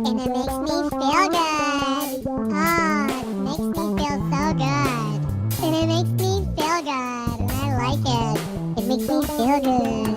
And it makes me feel good. Oh, it makes me feel so good. And it makes me feel good. And I like it. It makes me feel good.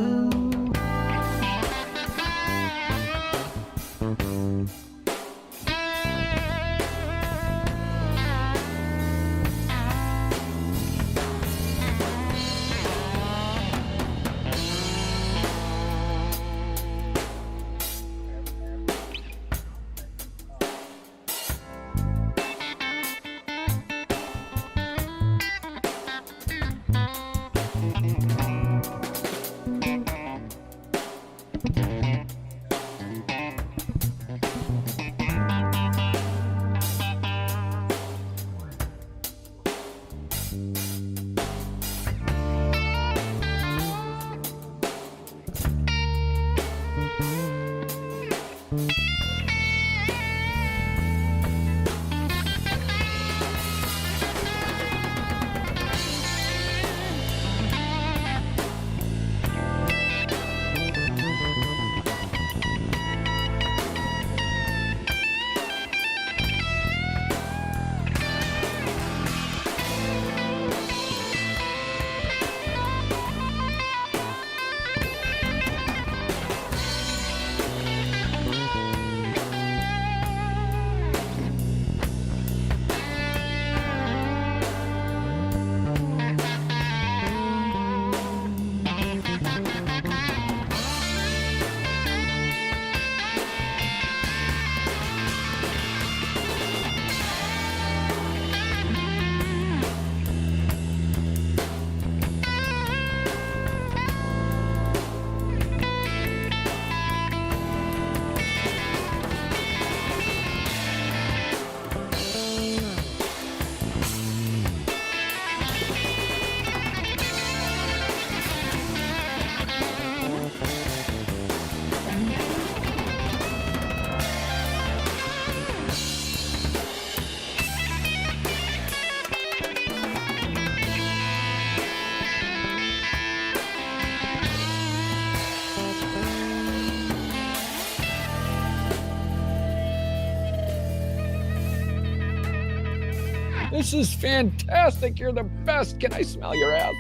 This is fantastic. You're the best. Can I smell your ass?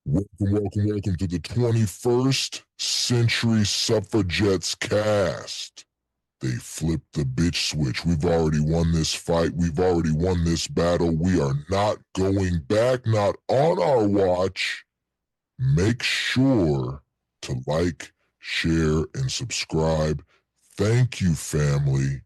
Welcome to the 21st Century Suffragettes cast. They flipped the bitch switch. We've already won this fight. We've already won this battle. We are not going back, not on our watch. Make sure to like, share, and subscribe. Thank you, family.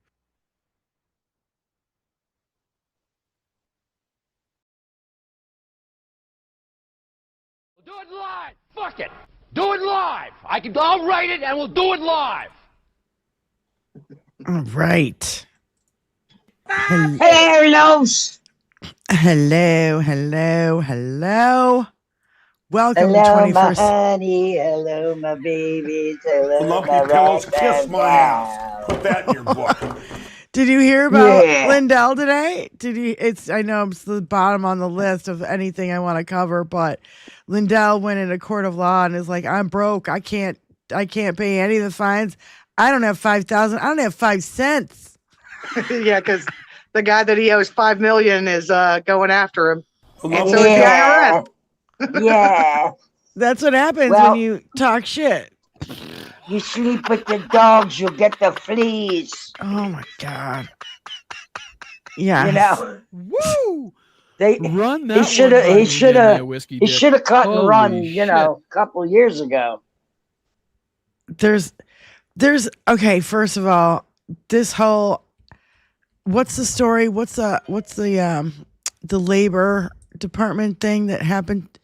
Do it live. Fuck it. Do it live. I'll write it and we'll do it live. All right. Hello. Hello. Welcome Hello, to my 21st. honey. Hello, my babies. Hello, Lumpy my pillows, right kiss man my ass. now. Put that in your book. Did you hear about Yeah. Lindell today? I know it's the bottom on the list of anything I want to cover, but Lindell went into court of law and is like, I'm broke. I can't pay any of the fines. I don't have 5,000. I don't have 5 cents. Yeah, because the guy that he owes $5 million is going after him. And so Yeah. it's the IRS. Yeah. That's what happens Well- when you talk shit. You sleep with the dogs, you'll get the fleas. Oh my God. Yeah. You know, Woo! they Run that he one should by have me, he should then, have there, Whiskey he Dick. should have cut and Holy run. You shit. know, a couple years ago. There's okay, first of all, this whole what's the story? What's the labor department thing that happened?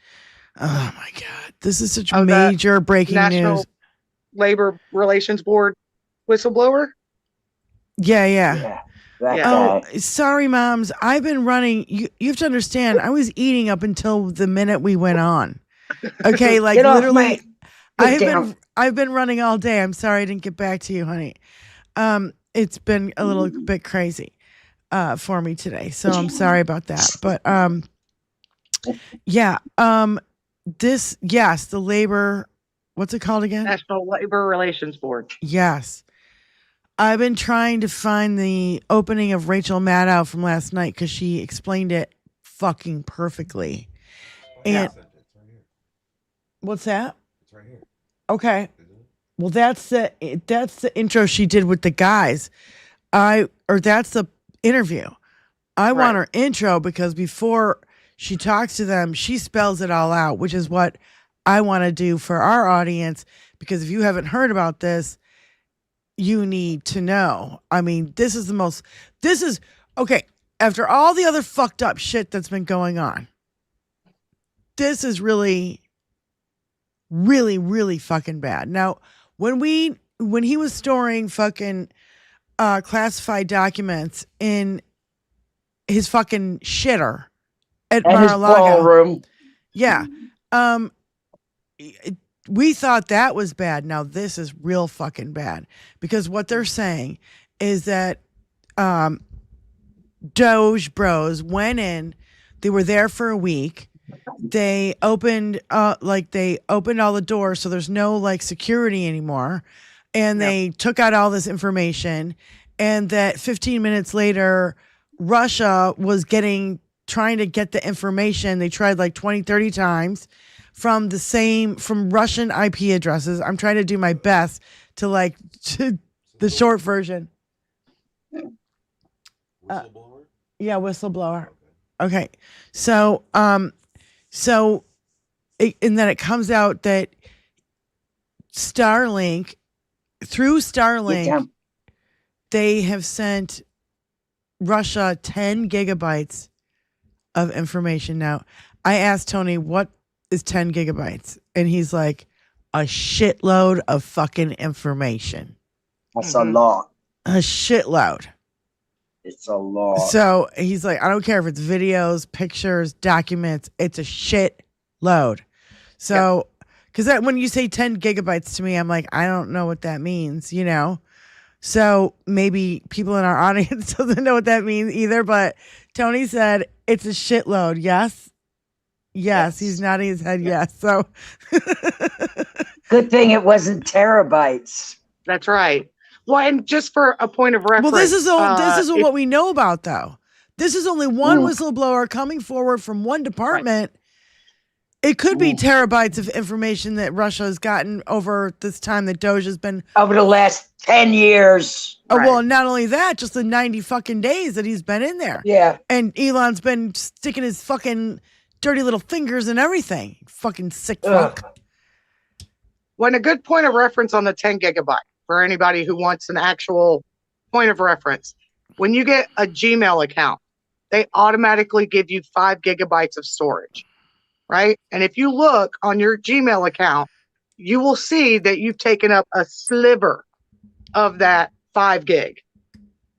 Oh my God. This is such Oh, that major breaking National news. Labor Relations Board whistleblower. Yeah. Yeah. That Yeah. Oh, guy. sorry, moms. I've been running. You have to understand. I was eating up until the minute we went on. Okay, like Get off literally, my- Get down. I've been running all day. I'm sorry I didn't get back to you, honey. It's been a little bit crazy for me today, so I'm sorry about that. But yeah, the labor. What's it called again? National Labor Relations Board. Yes. I've been trying to find the opening of Rachel Maddow from last night because she explained it fucking perfectly. And what's that? It's right here. Okay. Well, that's the intro she did with the guys. That's the interview. I want her intro because before she talks to them, she spells it all out, which is what I want to do for our audience. Because if you haven't heard about this, you need to know. I mean, this is okay. After all the other fucked up shit that's been going on, this is really, really, really fucking bad. Now, when he was storing fucking classified documents in his fucking shitter at And his Mar-a-Lago, ballroom. yeah, we thought that was bad. Now this is real fucking bad because what they're saying is that DOGE bros went in. They were there for a week. They opened all the doors, so there's no like security anymore, and they took out all this information. And that 15 minutes later, Russia was trying to get the information. They tried like 20, 30 times from Russian IP addresses. I'm trying to do my best to the short version. Whistleblower? Yeah, whistleblower. Okay. So, and then it comes out that through Starlink, they have sent Russia 10 gigabytes of information. Now, I asked Tony, what is 10 gigabytes. And he's like, a shitload of fucking information. That's a lot. A shitload. It's a lot. So he's like, I don't care if it's videos, pictures, documents. It's a shitload. So, because when you say 10 gigabytes to me, I'm like, I don't know what that means, you know? So maybe people in our audience doesn't know what that means either, but Tony said it's a shitload. Yes. Yes. He's nodding his head. Yes. So Good thing it wasn't terabytes. That's right. Well, and just for a point of reference. well, this is what we know about though. This is only one whistleblower coming forward from one department. Right. It could be terabytes of information that Russia has gotten over this time that DOGE has been over the last 10 years. Oh, well, not only that, just the 90 fucking days that he's been in there. Yeah. And Elon's been sticking his fucking dirty little fingers and everything. Fucking sick fuck. When a good point of reference on the 10 gigabyte for anybody who wants an actual point of reference, when you get a Gmail account, they automatically give you 5 gigabytes of storage, right? And if you look on your Gmail account, you will see that you've taken up a sliver of that 5 gig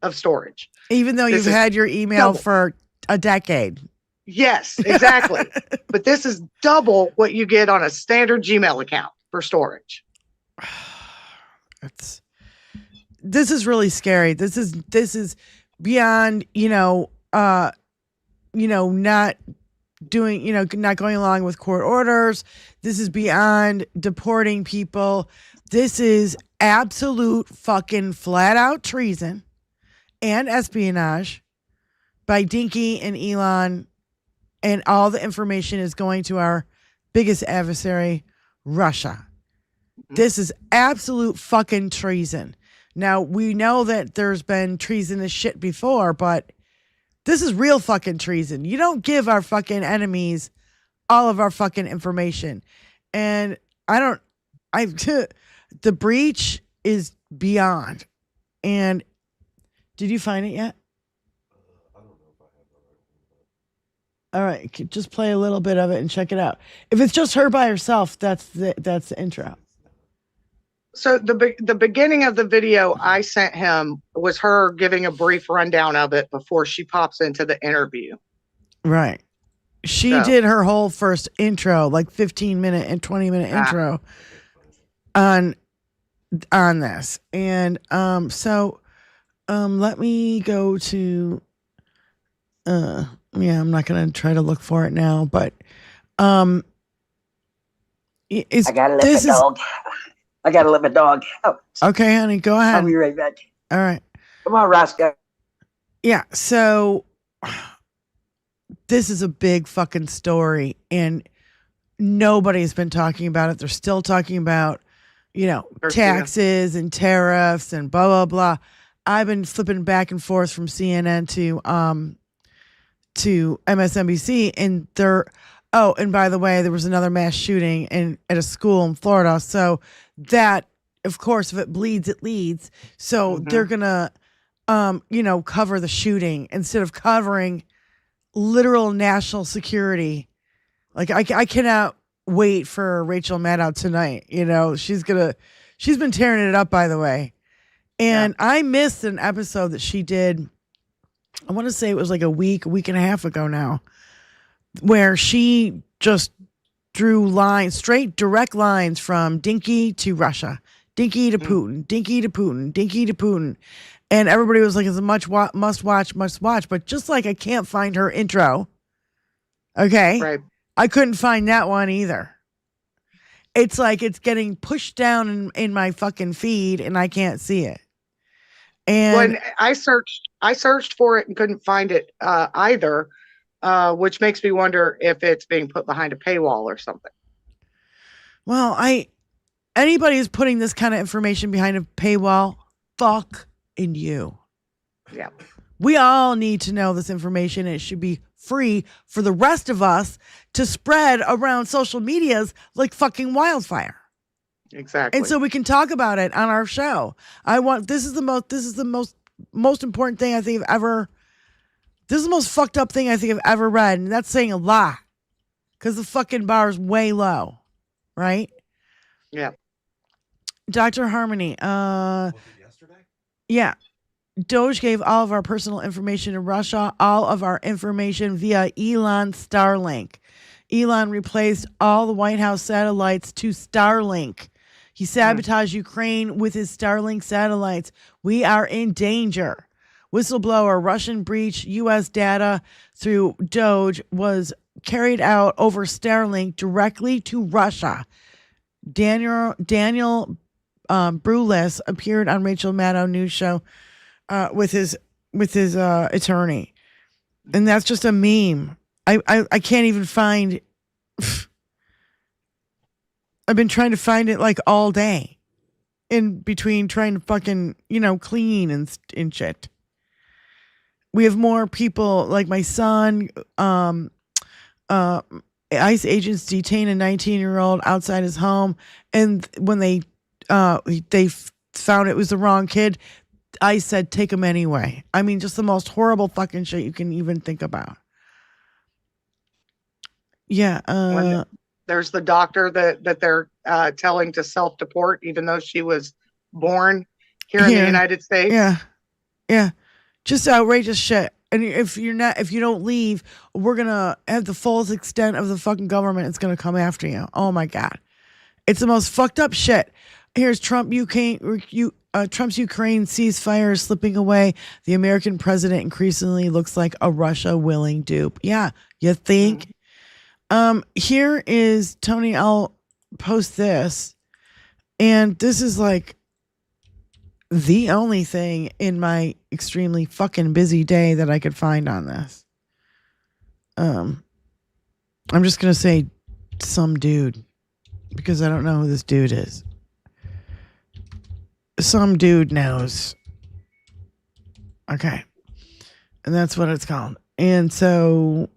of storage. Even though you've had your email for a decade. Yes, exactly. But this is double what you get on a standard Gmail account for storage. This is really scary. This is beyond, not doing, not going along with court orders. This is beyond deporting people. This is absolute fucking flat out treason and espionage by DINKY and Elon, and all the information is going to our biggest adversary, Russia. This is absolute fucking treason. Now, we know that there's been treasonous shit before, but this is real fucking treason. You don't give our fucking enemies all of our fucking information. And the breach is beyond. And did you find it yet? I don't know if I have the right one. All right, just play a little bit of it and check it out. If it's just her by herself, that's the intro. So the beginning of the video I sent him was her giving a brief rundown of it before she pops into the interview. Right. She did her whole first intro, like 15-minute and 20-minute intro on this. And let me go to I'm not going to try to look for it now, but I gotta let my dog. I gotta let my dog out. Okay, honey, go ahead. I'll be right back. All right. Come on, Roscoe. Yeah, so this is a big fucking story, and nobody's been talking about it. They're still talking about, taxes and tariffs and blah, blah, blah. I've been flipping back and forth from CNN to MSNBC, and and by the way, there was another mass shooting at a school in Florida. So that, of course, if it bleeds, it leads. So they're gonna, cover the shooting instead of covering literal national security. Like I cannot wait for Rachel Maddow tonight. She's been tearing it up, by the way. And I missed an episode that she did. I want to say it was like a week and a half ago now, where she just drew straight direct lines from DINKY to Russia, DINKY to Putin, DINKY to Putin, DINKY to Putin. And everybody was like, it's a must watch. But just like I can't find her intro. Okay. Right. I couldn't find that one either. It's like it's getting pushed down in my fucking feed and I can't see it. And when I searched for it and couldn't find it either, which makes me wonder if it's being put behind a paywall or something. Well, anybody who's putting this kind of information behind a paywall, fuck and you. Yeah. We all need to know this information. It should be free for the rest of us to spread around social medias like fucking wildfire. Exactly. And so we can talk about it on our show. This is the most important thing I think I've ever, this is the most fucked up thing I think I've ever read. And that's saying a lot. because the fucking bar's way low, right? Yeah. Dr. Harmony, Was it yesterday? yeah. DOGE gave all of our personal information to Russia, all of our information via Elon Starlink. Elon replaced all the White House satellites to Starlink. He sabotaged Ukraine with his Starlink satellites. We are in danger. Whistleblower, Russian breach, U.S. data through DOGE was carried out over Starlink directly to Russia. Daniel Brulis appeared on Rachel Maddow news show with his attorney, and that's just a meme. I can't even find. I've been trying to find it like all day, in between trying to fucking clean and shit. We have more people like my son. ICE agents detain a 19-year-old outside his home, and when they found it was the wrong kid, ICE said take him anyway. I mean, just the most horrible fucking shit you can even think about. Yeah. There's the doctor that they're telling to self-deport, even though she was born here in the United States. Yeah. Just outrageous shit. And if you don't leave, we're gonna have the fullest extent of the fucking government. It's gonna come after you. Oh my god, it's the most fucked up shit. Here's Trump's Ukraine ceasefire is slipping away. The American president increasingly looks like a Russia-willing dupe. Yeah, you think? Here is Tony. I'll post this, and this is like the only thing in my extremely fucking busy day that I could find on this. I'm just gonna say some dude because I don't know who this dude is. Some dude knows. Okay. And that's what it's called. And so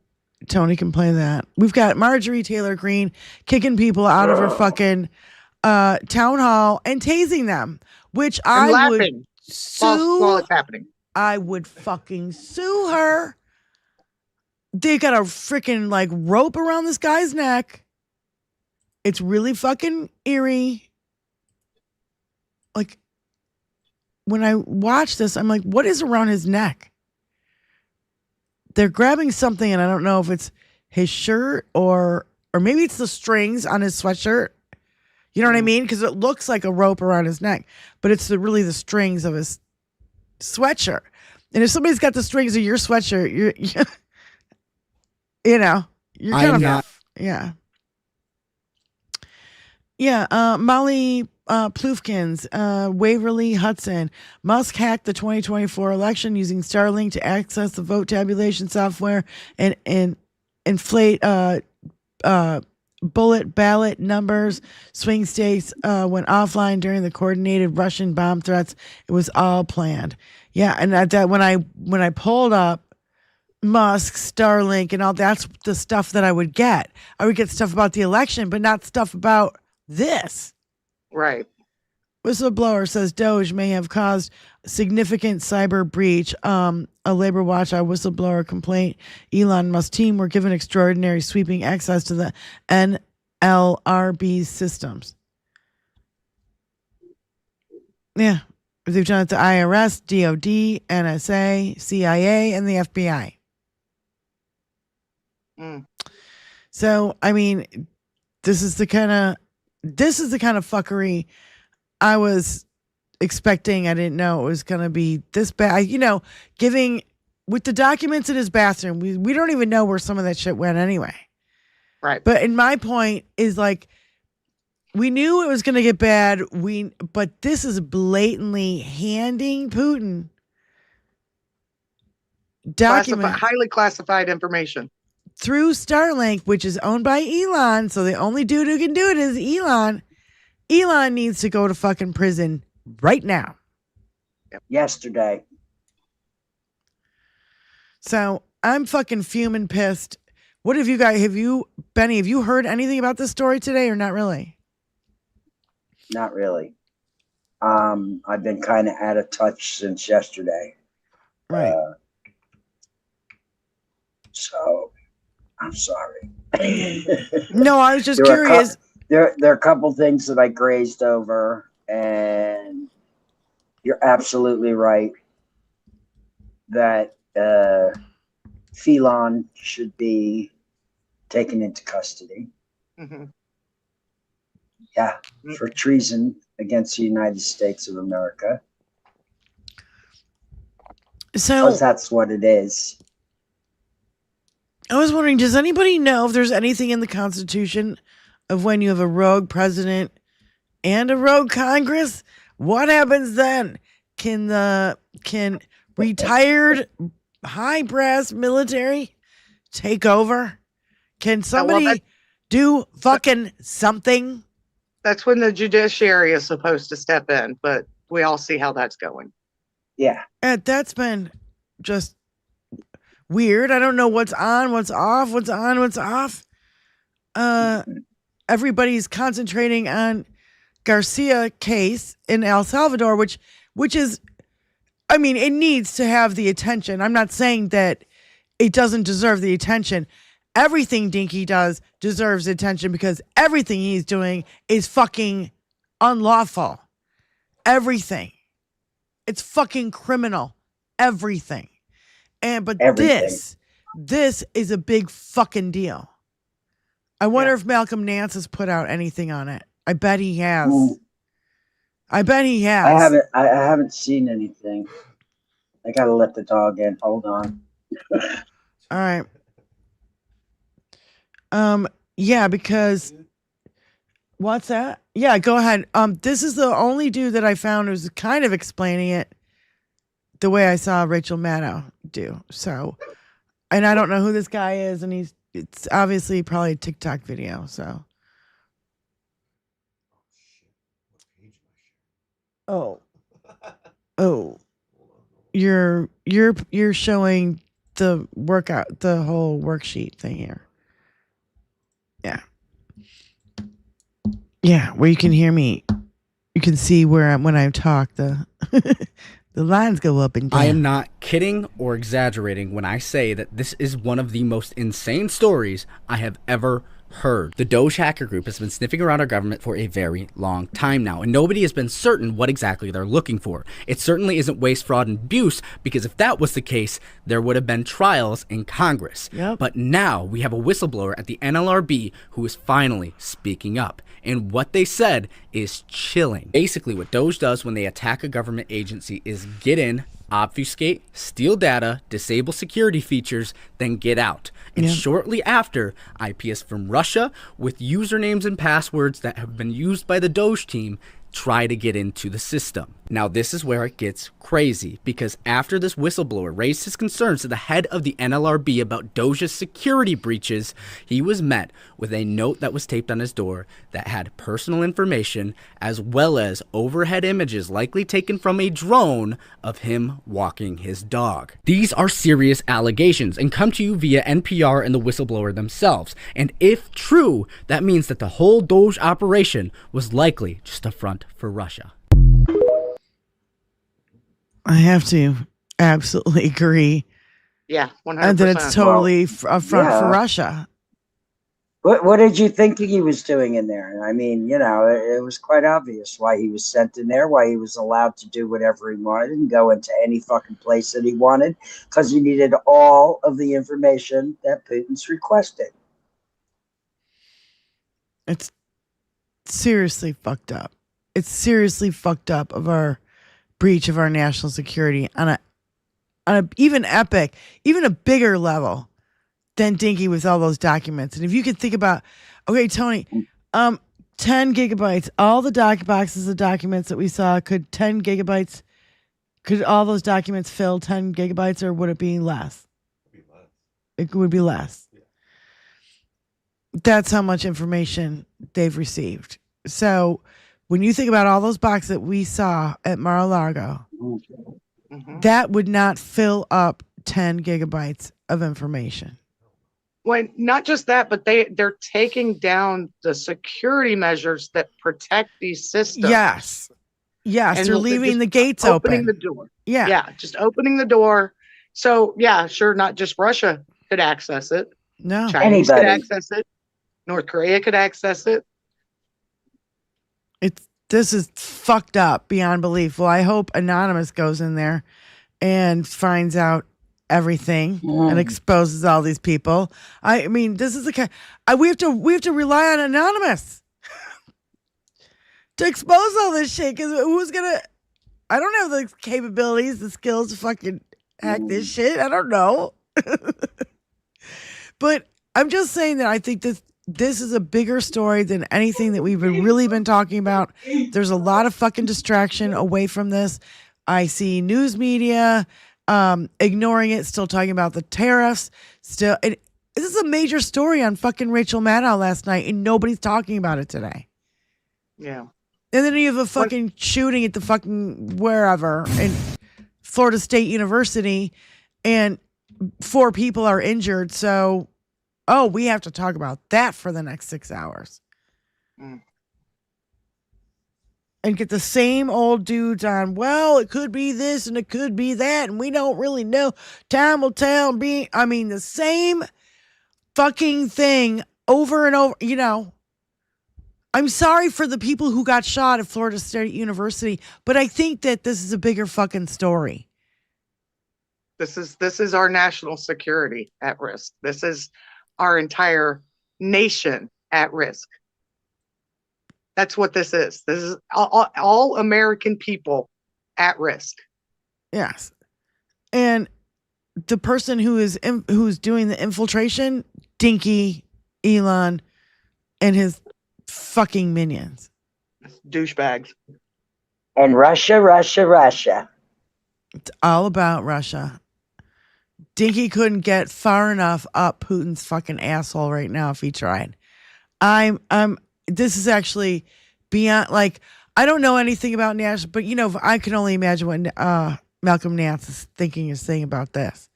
Tony can play that. We've got Marjorie Taylor Greene kicking people out of her fucking town hall and tasing them, which I would sue. While it's happening. I would fucking sue her. They got a freaking like rope around this guy's neck. It's really fucking eerie. Like, when I watch this, I'm like, what is around his neck? They're grabbing something, and I don't know if it's his shirt or maybe it's the strings on his sweatshirt. You know what I mean? Because it looks like a rope around his neck, but it's really the strings of his sweatshirt. And if somebody's got the strings of your sweatshirt, you're kind of yeah. Molly Ploufkins, Waverly Hudson. Musk hacked the 2024 election using Starlink to access the vote tabulation software and inflate bullet ballot numbers. Swing states went offline during the coordinated Russian bomb threats. It was all planned. Yeah, and that when I pulled up Musk, Starlink, and all that's the stuff that I would get. I would get stuff about the election, but not stuff about this. Right. Whistleblower says DOGE may have caused significant cyber breach. A Labor Watch whistleblower complaint. Elon Musk team were given extraordinary sweeping access to the NLRB systems. Yeah. They've done it to IRS, DOD, NSA, CIA, and the FBI. So, I mean, this is the kind of fuckery I was expecting. I didn't know it was going to be this bad. Giving with the documents in his bathroom, we don't even know where some of that shit went anyway. Right. But in my point is like, we knew it was going to get bad. But this is blatantly handing Putin documents, highly classified information through Starlink, which is owned by Elon. So the only dude who can do it is Elon. Elon needs to go to fucking prison right now. Yesterday. So I'm fucking fuming pissed. What have you guys, Benny, have you heard anything about this story today or not really? Not really. I've been kind of out of touch since yesterday. Right. So I'm sorry. No, I was just There were a curious. there are a couple things that I grazed over, and you're absolutely right that Phelan should be taken into custody. Mm-hmm. Yeah, for treason against the United States of America. So Because that's what it is. I was wondering, does anybody know if there's anything in the Constitution of when you have a rogue president and a rogue Congress? What happens then? Can retired high brass military take over? Can somebody do fucking something? That's when the judiciary is supposed to step in, but we all see how that's going. Yeah. And that's been just weird. I don't know what's on, what's off, what's on, what's off. Everybody's concentrating on Garcia case in El Salvador, which is, I mean, it needs to have the attention. I'm not saying that it doesn't deserve the attention. Everything Dinky does deserves attention because everything he's doing is fucking unlawful. Everything. It's fucking criminal. Everything. But Everything. this is a big fucking deal. I wonder if Malcolm Nance has put out anything on it. I bet he has. I bet he has. I haven't seen anything. I gotta let the dog in. Hold on. All right. Yeah, because what's that? Yeah, go ahead. This is the only dude that I found who's kind of explaining it the way I saw Rachel Maddow do. So, and I don't know who this guy is, and it's obviously probably a TikTok video. So, oh, you're showing the workout, the whole worksheet thing here. Yeah, where you can hear me. You can see where when I talk, the the lines go up and down. I am not kidding or exaggerating when I say that this is one of the most insane stories I have ever heard. The DOGE hacker group has been sniffing around our government for a very long time now, and nobody has been certain what exactly they're looking for. It certainly isn't waste, fraud, and abuse, because if that was the case, there would have been trials in Congress. Yep. But now we have a whistleblower at the NLRB who is finally speaking up. And what they said is chilling. Basically, what DOGE does when they attack a government agency is get in, obfuscate, steal data, disable security features, then get out. And shortly after, IPs from Russia with usernames and passwords that have been used by the DOGE team try to get into the system. Now, this is where it gets crazy, because after this whistleblower raised his concerns to the head of the NLRB about DOGE's security breaches, he was met with a note that was taped on his door that had personal information as well as overhead images likely taken from a drone of him walking his dog. These are serious allegations and come to you via NPR and the whistleblower themselves. And if true, that means that the whole DOGE operation was likely just a front for Russia. I have to absolutely agree. Yeah, 100%. And that it's totally a front for Russia. What did you think he was doing in there? I mean, you know, it was quite obvious why he was sent in there, why he was allowed to do whatever he wanted and go into any fucking place that he wanted, because he needed all of the information that Putin's requested. It's seriously fucked up. It's seriously fucked up of our breach of our national security on a even epic, even a bigger level than Dinky with all those documents. And if you could think about, okay, Tony, 10 gigabytes, all the boxes of documents that we saw, could all those documents fill 10 gigabytes, or would it be less? It would be less. Yeah. That's how much information they've received. So when you think about all those boxes that we saw at Mar-a-Lago, that would not fill up 10 gigabytes of information. Well, not just that, but they're taking down the security measures that protect these systems. Yes. Yes, and they're leaving the gates opening open. the door. Yeah. Yeah, just opening the door. So, yeah, sure, not just Russia could access it. No. Chinese could Anybody. access it. North Korea could access it. This is fucked up beyond belief. Well, I hope Anonymous goes in there and finds out everything and exposes all these people. I mean, this is the kind we have to rely on Anonymous to expose all this shit, because who's gonna? I don't have the capabilities, the skills to fucking hack this shit. I don't know. But I'm just saying that I think this is a bigger story than anything that we've really been talking about. There's a lot of fucking distraction away from this. I see news media ignoring it, still talking about the tariffs. This is a major story on fucking Rachel Maddow last night, and nobody's talking about it today. Yeah. And then you have a fucking shooting at the fucking wherever in Florida State University, and 4 people are injured. So, we have to talk about that for the next 6 hours. And get the same old dudes on, well, it could be this and it could be that, and we don't really know. Time will tell. The same fucking thing over and over, I'm sorry for the people who got shot at Florida State University, but I think that this is a bigger fucking story. This is our national security at risk. This is our entire nation at risk. That's what this is. This is all American people at risk. Yes. And the person who's doing the infiltration, DINKY, Elon, and his fucking minions. Douchebags. And Russia. It's all about Russia. DINKY couldn't get far enough up Putin's fucking asshole right now if he tried. This is actually beyond, I don't know anything about Nash, but I can only imagine what Malcolm Nance is saying about this.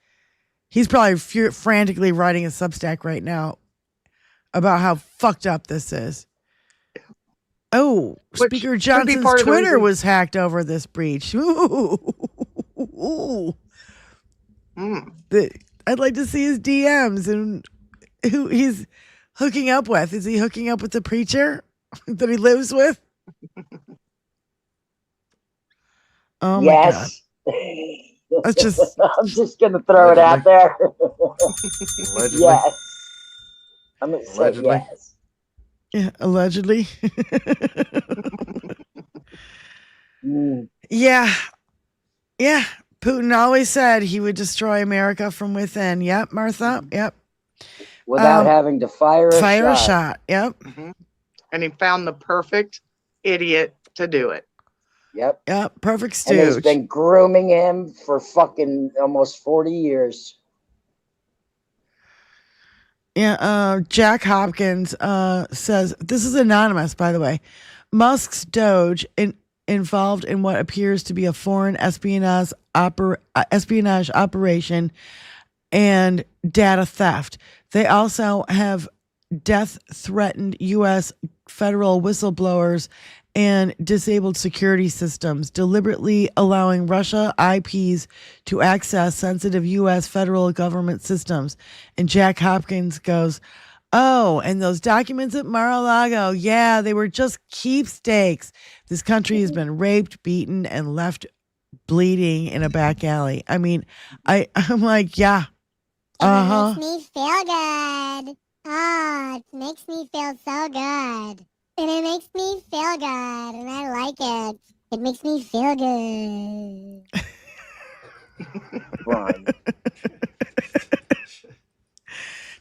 He's probably frantically writing a Substack right now about how fucked up this is. Oh, Speaker Johnson's Twitter was hacked over this breach. Ooh. I'd like to see his DMs and who he's hooking up with. Is he hooking up with the preacher that he lives with? Oh my God. That's just. I'm just gonna throw it out there. Allegedly. Yes. I'm gonna say Allegedly. yes. Yeah, allegedly. Yeah. Putin always said he would destroy America from within. Yep, Martha. Yep. Without having to fire a shot. Yep. And he found the perfect idiot to do it. Yep. Perfect And has stooge. been grooming him for fucking almost 40 years. Yeah, Jack Hopkins says, this is anonymous, by the way. Musk's DOGE involved in what appears to be a foreign espionage operation and data theft. They also have death-threatened U.S. federal whistleblowers and disabled security systems, deliberately allowing Russia IPs to access sensitive U.S. federal government systems. And Jack Hopkins goes, oh, and those documents at Mar-a-Lago, yeah, they were just keepsakes. This country has been raped, beaten, and left bleeding in a back alley. I mean, I'm like, yeah. It makes me feel good. Oh, it makes me feel so good. And it makes me feel good, and I like it. It makes me feel good. Fine.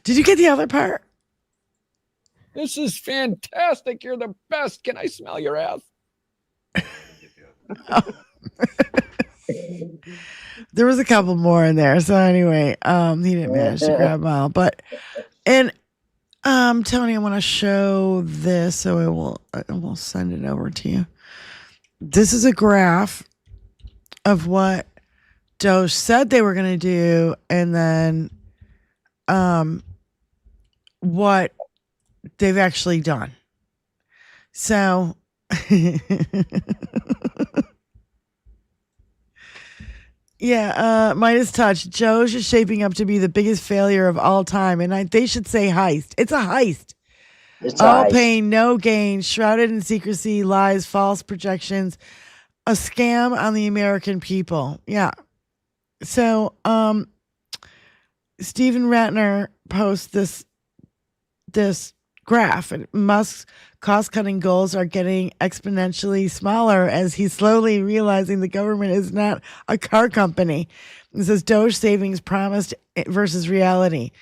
Did you get the other part? This is fantastic. You're the best. Can I smell your ass? There was a couple more in there. So anyway, he didn't manage to grab them all. Tony, I want to show this, so I will send it over to you. This is a graph of what DOGE said they were going to do, and then what they've actually done. So Yeah, Midas Touch. DOGE is shaping up to be the biggest failure of all time, and they should say heist. It's a heist. It's All ice. pain, no gain, shrouded in secrecy, lies, false projections, a scam on the American people. Yeah. So, Stephen Ratner posts this graph, and Musk's cost-cutting goals are getting exponentially smaller as he's slowly realizing the government is not a car company. It says DOGE savings promised versus reality.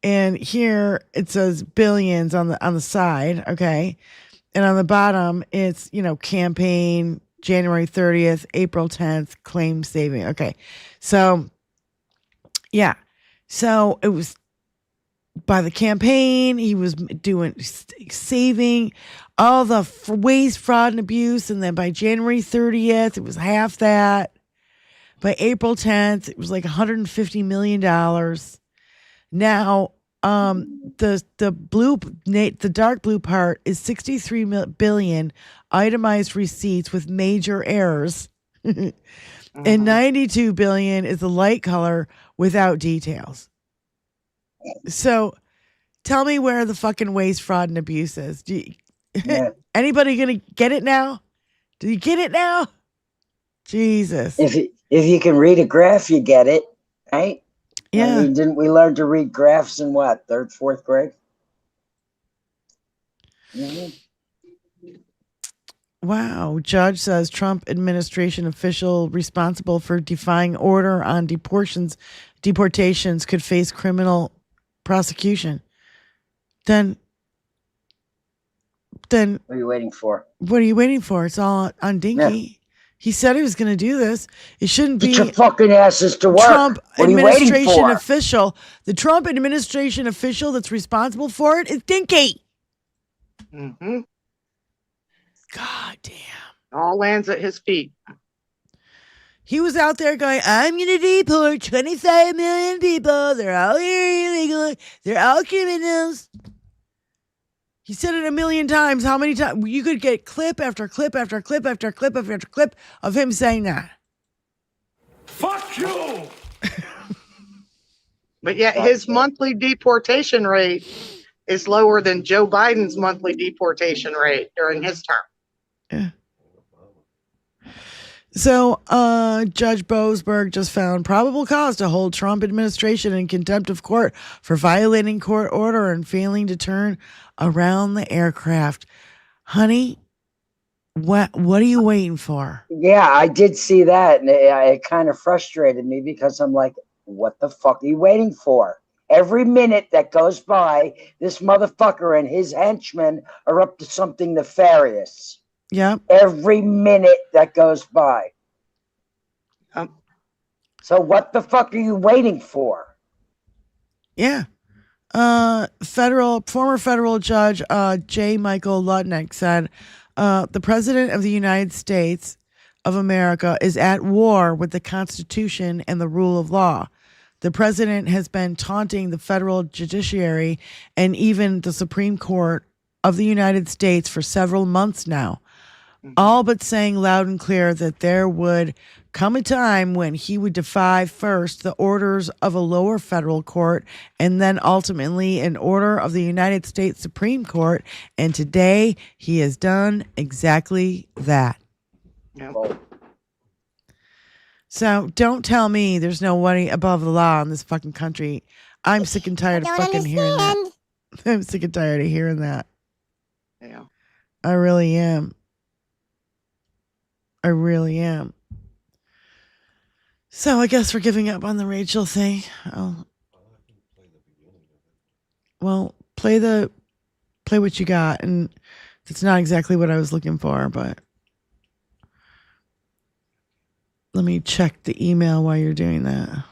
And here it says billions on the side, okay? And on the bottom, it's, campaign, January 30th, April 10th, claim saving. Okay. So, yeah. So it was by the campaign, he was doing saving all the waste, fraud, and abuse. And then by January 30th, it was half that. By April 10th, it was like $150 million. Now, the dark blue part is 63 billion itemized receipts with major errors, and 92 billion is the light color without details. So, tell me where the fucking waste, fraud, and abuse is. Anybody gonna get it now? Do you get it now? Jesus. If you can read a graph, you get it, right? Yeah. I mean, didn't we learn to read graphs in what, 3rd, 4th grade? Mm-hmm. Wow. Judge says Trump administration official responsible for defying order on deportations could face criminal prosecution. Then what are you waiting for? What are you waiting for? It's all on Dinky. Yeah. He said he was going to do this. It shouldn't be. Get your fucking asses to work. Trump what are you waiting administration for? official. The Trump administration official that's responsible for it is Dinky. Mm-hmm. God damn. All lands at his feet. He was out there going, I'm going to deport 25 million people. They're all here illegally. They're all criminals. He said it a million times. How many times? You could get clip after clip after clip after clip after clip of him saying that. Fuck you! But yet his monthly deportation rate is lower than Joe Biden's monthly deportation rate during his term. Yeah. So, Judge Boasberg just found probable cause to hold Trump administration in contempt of court for violating court order and failing to turn around the aircraft. Honey, what are you waiting for? Yeah, I did see that, and it kind of frustrated me because I'm like, what the fuck are you waiting for? Every minute that goes by, this motherfucker and his henchmen are up to something nefarious. Yeah. Every minute that goes by. So what the fuck are you waiting for? Yeah. Former federal judge J. Michael Lutnick said, the president of the United States of America is at war with the Constitution and the rule of law. The president has been taunting the federal judiciary and even the Supreme Court of the United States for several months now, all but saying loud and clear that there would come a time when he would defy first the orders of a lower federal court and then ultimately an order of the United States Supreme Court. And today he has done exactly that. Yep. So don't tell me there's no one above the law in this fucking country. I'm sick and tired of fucking hearing that. I'm sick and tired of hearing that. Yeah. I really am. I really am. So I guess we're giving up on the Rachel thing. Well, play what you got, and it's not exactly what I was looking for, but let me check the email while you're doing that.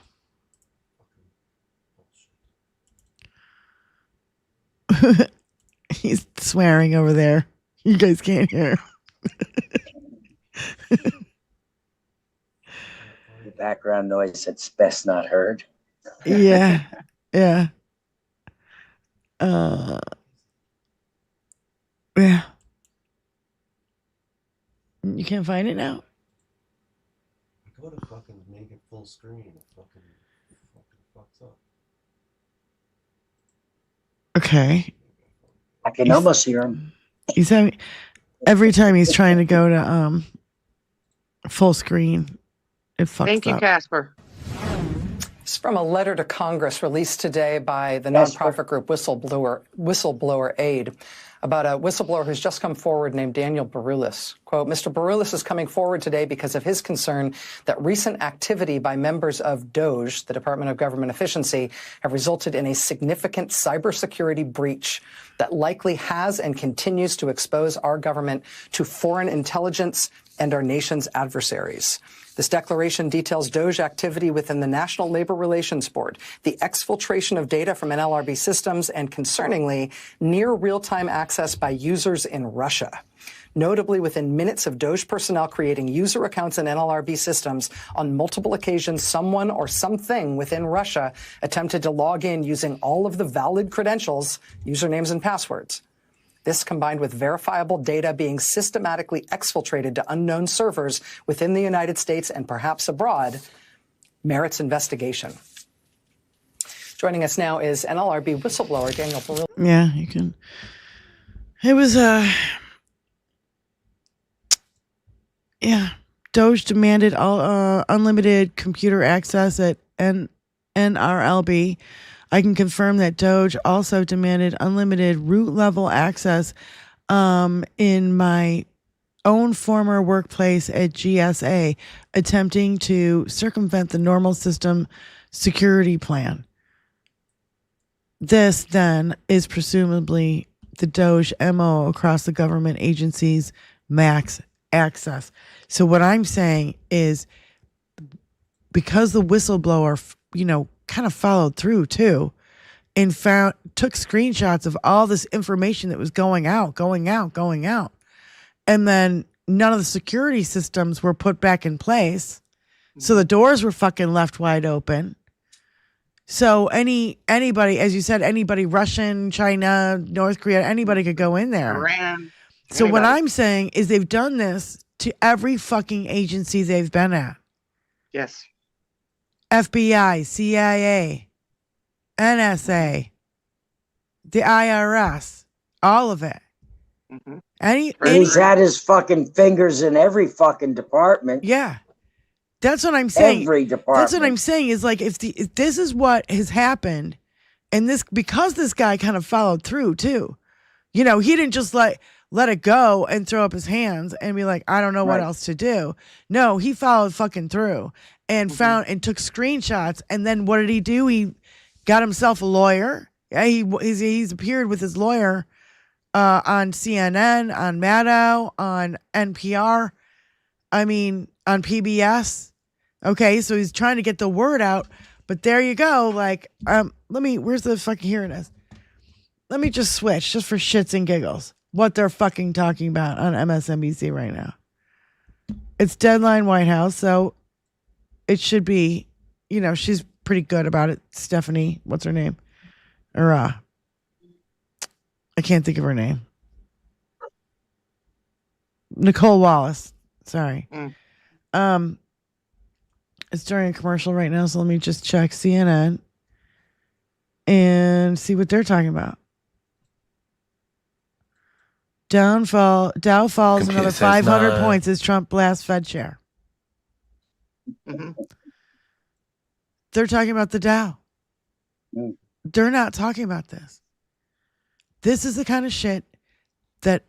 He's swearing over there. You guys can't hear. The background noise that's best not heard. Yeah. Yeah. Yeah. You can't find it now? Go to fucking make it full screen, it fucking fucks up. Okay. I can almost hear him. He's having every time he's trying to go to full screen, it fucks Thank you, up. Casper. It's from a letter to Congress released today by the Casper. nonprofit group Whistleblower Aid about a whistleblower who's just come forward named Daniel Barulis. Quote, Mr. Barulis is coming forward today because of his concern that recent activity by members of DOGE, the Department of Government Efficiency, have resulted in a significant cybersecurity breach that likely has and continues to expose our government to foreign intelligence and our nation's adversaries. This declaration details DOGE activity within the National Labor Relations Board, the exfiltration of data from NLRB systems, and concerningly, near real-time access by users in Russia. Notably, within minutes of DOGE personnel creating user accounts in NLRB systems, on multiple occasions, someone or something within Russia attempted to log in using all of the valid credentials, usernames and passwords. This, combined with verifiable data being systematically exfiltrated to unknown servers within the United States and perhaps abroad, merits investigation. Joining us now is NLRB whistleblower Daniel Barulis. Yeah, you can. It was DOGE demanded all unlimited computer access at NRLB. I can confirm that DOGE also demanded unlimited root level access in my own former workplace at GSA, attempting to circumvent the normal system security plan. This then is presumably the DOGE MO across the government agencies, max access. So what I'm saying is, because the whistleblower, kind of followed through too, and took screenshots of all this information that was going out, and then none of the security systems were put back in place, so the doors were fucking left wide open. So anybody, as you said, anybody, Russian, China, North Korea, anybody could go in there. Iran. So what Anybody. I'm saying is they've done this to every fucking agency they've been at. Yes. FBI, CIA, NSA, the IRS, all of it. Mm-hmm. Any He's had his fucking fingers in every fucking department. yeah. That's what I'm saying. Every department. That's what I'm saying is, like, if this is what has happened, and this, because this guy kind of followed through too. He didn't just let it go and throw up his hands and be like, I don't know what else to do. No, he followed fucking through and found and took screenshots. And then what did he do? He got himself a lawyer. Yeah, he's appeared with his lawyer on CNN, on Maddow, on NPR. I mean, on PBS. Okay, so he's trying to get the word out. But there you go. Like, where's the fucking, here it is. Let me just switch, just for shits and giggles, what they're fucking talking about on MSNBC right now. It's Deadline White House, so it should be, she's pretty good about it. Stephanie, what's her name? Or, I can't think of her name. Nicole Wallace. Sorry. It's during a commercial right now, so let me just check CNN and see what they're talking about. Dow falls another 500 points as Trump blasts Fed chair. Mm-hmm. They're talking about the Dow. They're not talking about this. This is the kind of shit that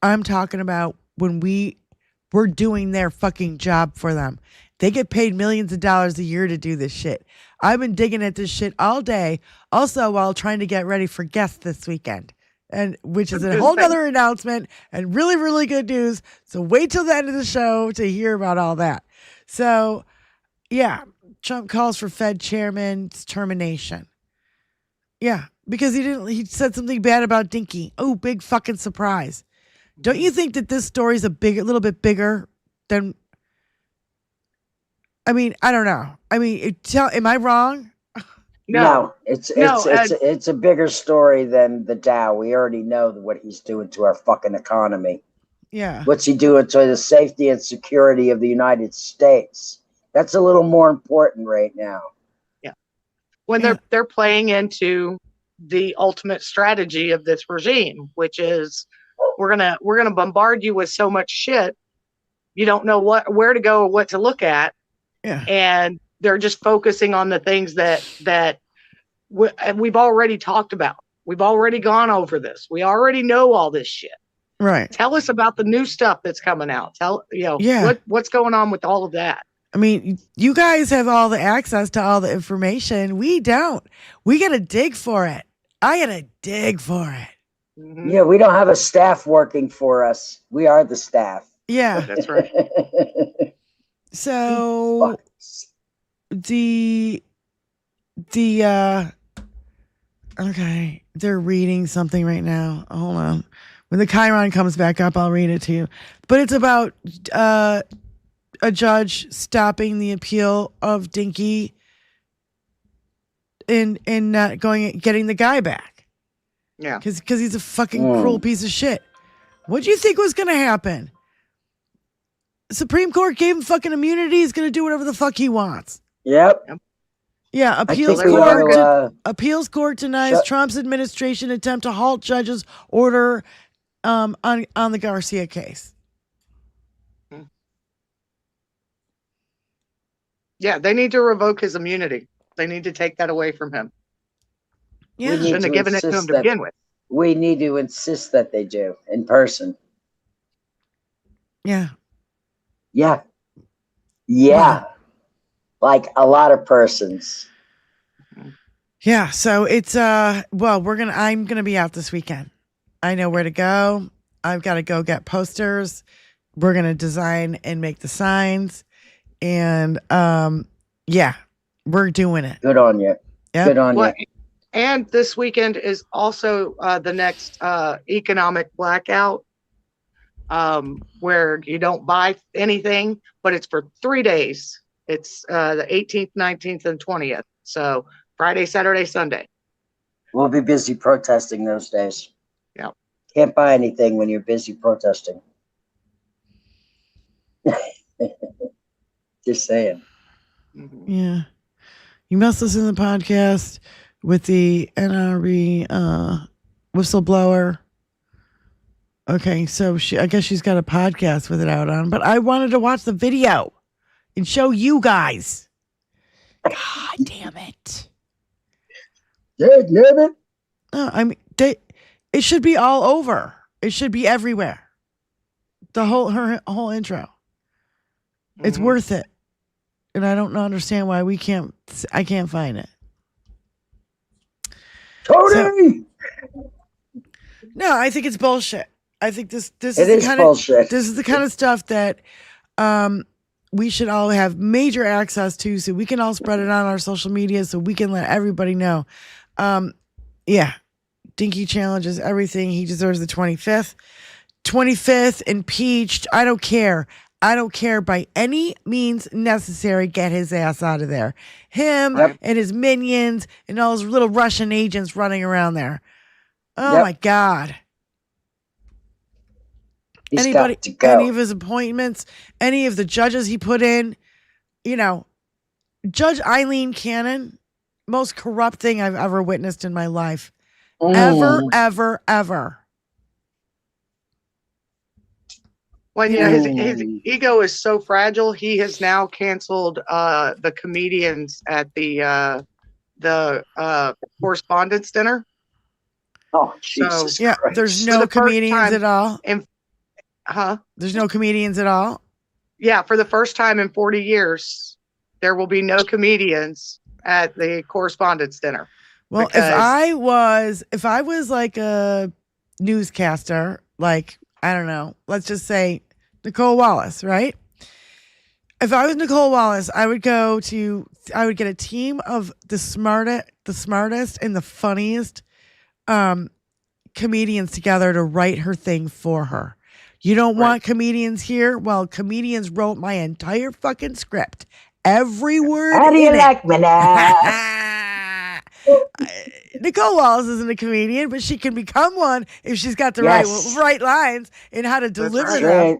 I'm talking about when we're doing their fucking job for them. They get paid millions of dollars a year to do this shit. I've been digging at this shit all day, also while trying to get ready for guests this weekend. And which is a whole nother announcement and really, really good news. So wait till the end of the show to hear about all that. So, yeah, Trump calls for Fed chairman's termination. Yeah, because he said something bad about DINKY. Oh, big fucking surprise. Don't you think that this story is a little bit bigger than? I mean, I don't know. I mean, am I wrong? No, it's a bigger story than the Dow. We already know what he's doing to our fucking economy. Yeah. What's he doing to the safety and security of the United States? That's a little more important right now. Yeah. When they're playing into the ultimate strategy of this regime, which is we're gonna bombard you with so much shit, you don't know where to go or what to look at. Yeah. And they're just focusing on the things that we've already talked about. We've already gone over this. We already know all this shit. Right. Tell us about the new stuff that's coming out. What's going on with all of that. I mean, you guys have all the access to all the information. We don't. We got to dig for it. I got to dig for it. Mm-hmm. Yeah, we don't have a staff working for us. We are the staff. Yeah. That's right. So okay, they're reading something right now. Hold on. When the Chiron comes back up, I'll read it to you. But it's about a judge stopping the appeal of Dinky and not getting the guy back. Yeah. Because he's a fucking cruel piece of shit. What do you think was going to happen? The Supreme Court gave him fucking immunity. He's going to do whatever the fuck he wants. Yep. Yeah, appeals court denies Trump's administration attempt to halt judge's order on the Garcia case. Yeah, they need to revoke his immunity. They need to take that away from him. Yeah, we shouldn't have given it to him to begin with. We need to insist that they do in person. Yeah. Yeah. Yeah. Like a lot of persons. Yeah, so it's I'm gonna be out this weekend. I know where to go. I've got to go get posters. We're gonna design and make the signs. And yeah, we're doing it. Good on you. Yep. Good on you. And this weekend is also the next economic blackout, where you don't buy anything, but it's for 3 days. It's the 18th, 19th, and 20th. So Friday, Saturday, Sunday. We'll be busy protesting those days. Yeah. Can't buy anything when you're busy protesting. Just saying. Yeah. You must listen to the podcast with the NRB whistleblower. Okay, so I guess she's got a podcast with it out on, but I wanted to watch the video and show you guys. God damn it. Yeah, damn it. I mean, it should be all over. It should be everywhere. Her whole intro. It's worth it. And I don't understand why I can't find it. Tony! No, I think it's bullshit. I think this is bullshit. This is the kind of stuff that we should all have major access to, so we can all spread it on our social media, so we can let everybody know. Yeah, Dinky challenges everything. He deserves the 25th. 25th, impeached. I don't care. I don't care by any means necessary. Get his ass out of there. Him and his minions and all those little Russian agents running around there. Oh my God. He's got to go. Any of his appointments, any of the judges he put in, Judge Eileen Cannon, most corrupt thing I've ever witnessed in my life. Ever, ever, ever. Well, his ego is so fragile. He has now canceled the comedians at the correspondence dinner. Oh, Jesus Christ. There's no comedians at all. There's no comedians at all. Yeah, for the first time in 40 years, there will be no comedians at the correspondence dinner. Well, if I was like a newscaster, like, I don't know, let's just say Nicole Wallace, right? If I was Nicole Wallace, I would get a team of the smartest and the funniest comedians together to write her thing for her. You don't want comedians here? Well, comedians wrote my entire fucking script. Every word. How do you like me now? Nicole Wallace isn't a comedian, but she can become one if she's got the right lines and how to deliver them.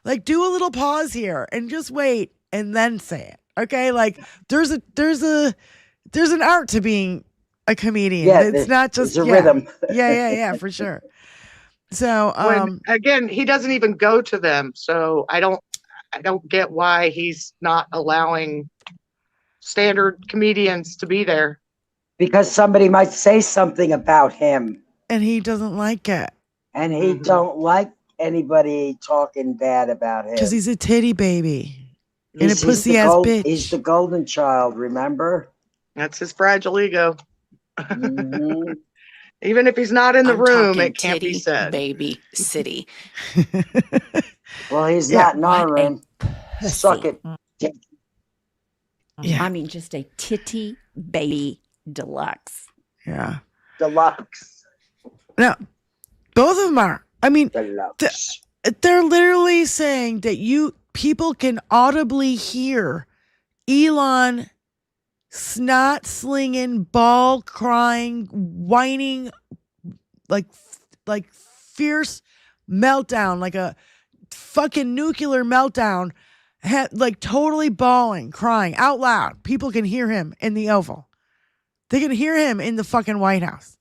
Like, do a little pause here and just wait and then say it. Okay, like there's an art to being a comedian. Yeah, It's not just there's a rhythm. Yeah, for sure. So When again, he doesn't even go to them, so I don't get why he's not allowing standard comedians to be there. Because somebody might say something about him. And he doesn't like it. And he don't like anybody talking bad about him. Because he's a titty baby. And a pussy ass bitch. He's the golden child, remember? That's his fragile ego. Mm-hmm. Even if he's not in the room, it can't be said. Baby city. Well, he's not in our room. Suck it. Yeah. I mean, just a titty baby deluxe. Yeah. Deluxe. No, both of them are. I mean, they're literally saying that people can audibly hear Elon snot slinging, ball crying, whining, like fierce meltdown, like a fucking nuclear meltdown, like totally bawling, crying out loud. People can hear him in the Oval. They can hear him in the fucking White House.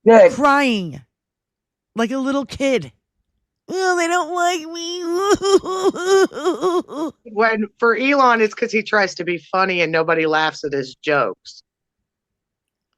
Good. Crying like a little kid. Oh, they don't like me. When for Elon, it's because he tries to be funny and nobody laughs at his jokes.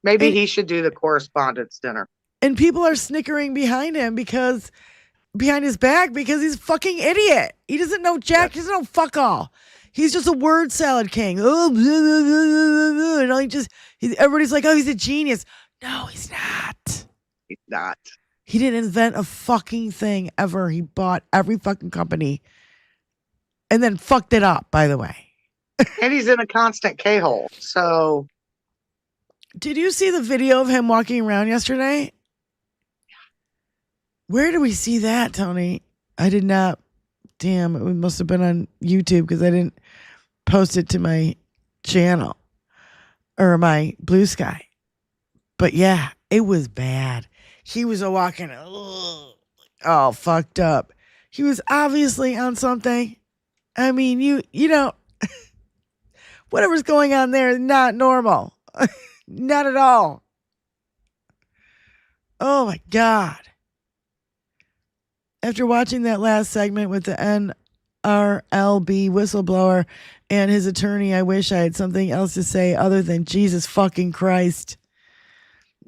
Maybe he should do the correspondence dinner. And people are snickering behind him behind his back because he's a fucking idiot. He doesn't know jack. He doesn't know fuck all. He's just a word salad king. Oh, blah, blah, blah, blah, blah. And everybody's like, oh, he's a genius. No, he's not. He's not. He didn't invent a fucking thing ever. He bought every fucking company and then fucked it up, by the way. And he's in a constant K-hole. So. Did you see the video of him walking around yesterday? Where did we see that, Tony? I did not. Damn, it must have been on YouTube because I didn't post it to my channel or my Blue Sky. But yeah, it was bad. He was walking all fucked up. He was obviously on something. I mean, you know, whatever's going on there is not normal. Not at all. Oh my God. After watching that last segment with the NRLB whistleblower and his attorney, I wish I had something else to say other than Jesus fucking Christ.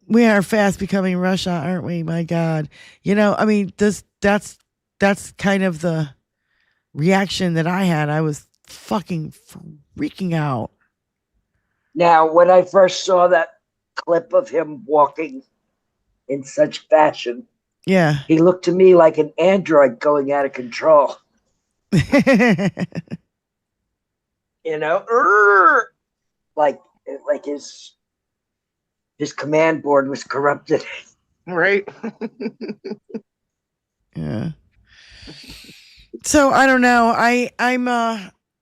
We are fast becoming Russia, aren't we? My God. You know, I mean, that's kind of the reaction that I had. I was fucking freaking out. Now, when I first saw that clip of him walking in such fashion, yeah, he looked to me like an android going out of control. You know, like his command board was corrupted. Right. Yeah. So I don't know.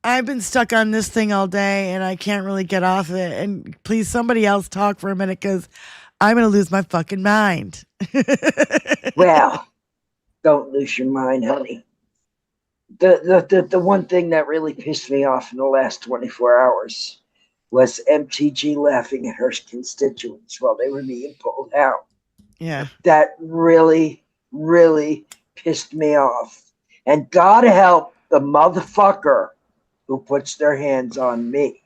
I've been stuck on this thing all day and I can't really get off it. And please, somebody else talk for a minute because I'm going to lose my fucking mind. Well, don't lose your mind, honey. The one thing that really pissed me off in the last 24 hours was MTG laughing at her constituents while they were being pulled out. Yeah. That really, really pissed me off. And God help the motherfucker who puts their hands on me.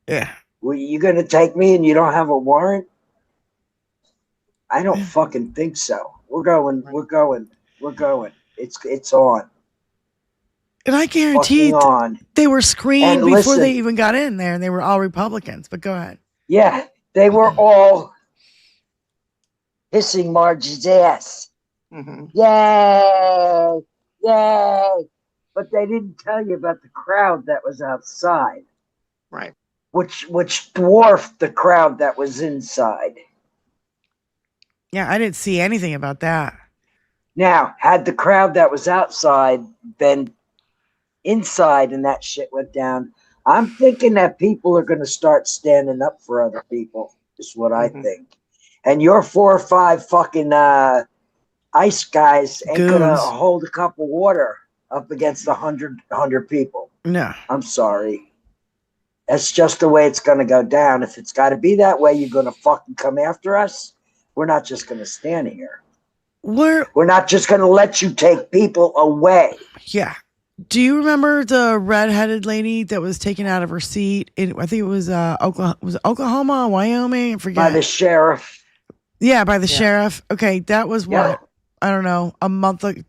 Yeah. Well, you going to take me and you don't have a warrant? I don't fucking think so. We're going. It's on. And I guarantee they were screened and before listen, they even got in there, and they were all Republicans. But go ahead. Yeah, they were all hissing Marge's ass. Mm-hmm. Yay! Yay! But they didn't tell you about the crowd that was outside. Right. Which dwarfed the crowd that was inside. Yeah, I didn't see anything about that. Now, had the crowd that was outside been inside and that shit went down, I'm thinking that people are going to start standing up for other people, is what I think. And your 4 or 5 fucking ice guys ain't going to hold a cup of water up against 100 people. No. I'm sorry. That's just the way it's going to go down. If it's got to be that way, you're going to fucking come after us. We're not just going to stand here. We're not just going to let you take people away. Yeah. Do you remember the redheaded lady that was taken out of her seat in, I think it was Oklahoma, was it Oklahoma, Wyoming? I forget. By the sheriff. Yeah, by the sheriff. Okay, that was what? I don't know,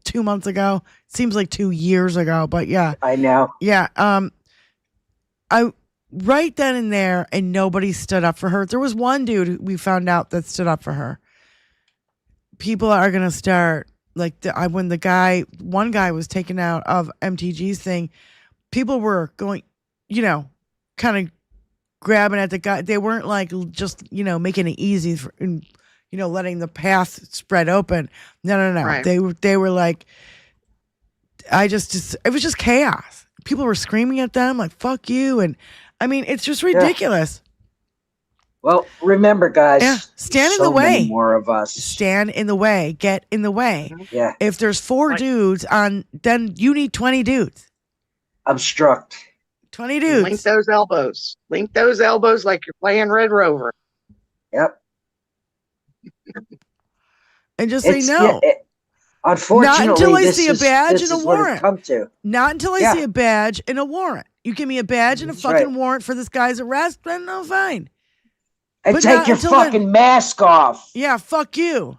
2 months ago. Seems like 2 years ago, but yeah. I know. Yeah. I right then and there, and nobody stood up for her. There was one dude who we found out that stood up for her. People are gonna start like when one guy was taken out of MTG's thing. People were going, kind of grabbing at the guy. They weren't like just making it easy for, letting the path spread open. No. Right. They were like, it was just chaos. People were screaming at them like "fuck you," and I mean, it's just ridiculous. Well, remember, guys. Stand in so the way. Many more of us. Stand in the way. Get in the way. Yeah. If there's 4 dudes on, then you need 20 dudes. Obstruct. 20 dudes. Link those elbows. Link those elbows like you're playing Red Rover. Yep. And just say no. Unfortunately, not until I see a badge this and a is what it's warrant. come to. Not until I see a badge and a warrant. You give me a badge and a fucking warrant for this guy's arrest, then no, fine. And But take not your until fucking mask off. Yeah, fuck you.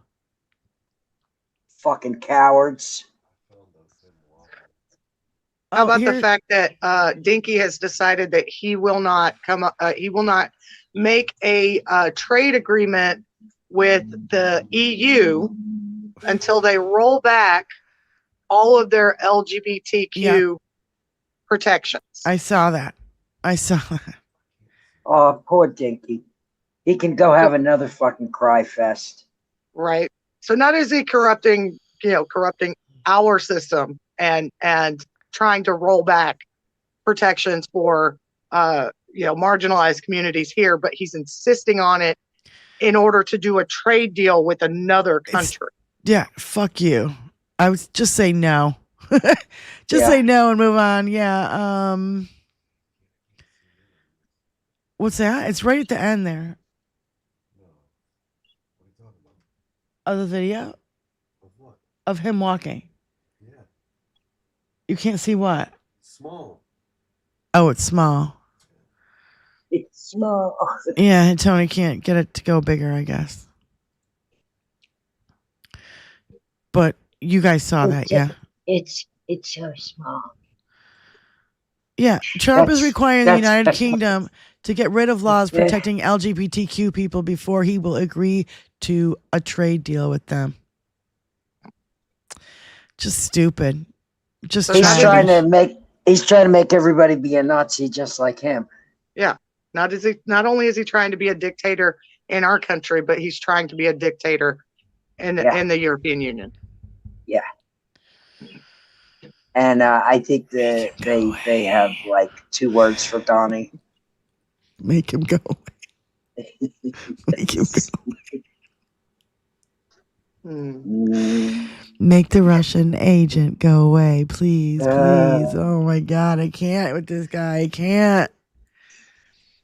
Fucking cowards. How about the fact that Dinky has decided that he will not make a trade agreement with the EU until they roll back all of their LGBTQ protections. I saw that. Oh, poor Dinky. He can go have another fucking cry fest. Right. So not is he corrupting our system and trying to roll back protections for marginalized communities here, but he's insisting on it in order to do a trade deal with another country. Yeah, fuck you. I would just say no. Say no and move on. Yeah. What's that? It's right at the end there. Of the video? Of what? Of him walking. Yeah. You can't see what? Small. Oh, it's small. It's small. Yeah, Tony can't get it to go bigger, I guess. But you guys saw that, yeah? It's so small. Yeah, Trump is requiring the United Kingdom to get rid of laws protecting LGBTQ people before he will agree to a trade deal with them. Just stupid. Just he's trying to make everybody be a Nazi just like him. Yeah. Not only is he trying to be a dictator in our country, but he's trying to be a dictator in the European Union. Yeah. And I think that they have like 2 words for Donnie. Make him go away. Make him go away. Make the Russian agent go away, please, please. Oh my God, I can't with this guy. I can't.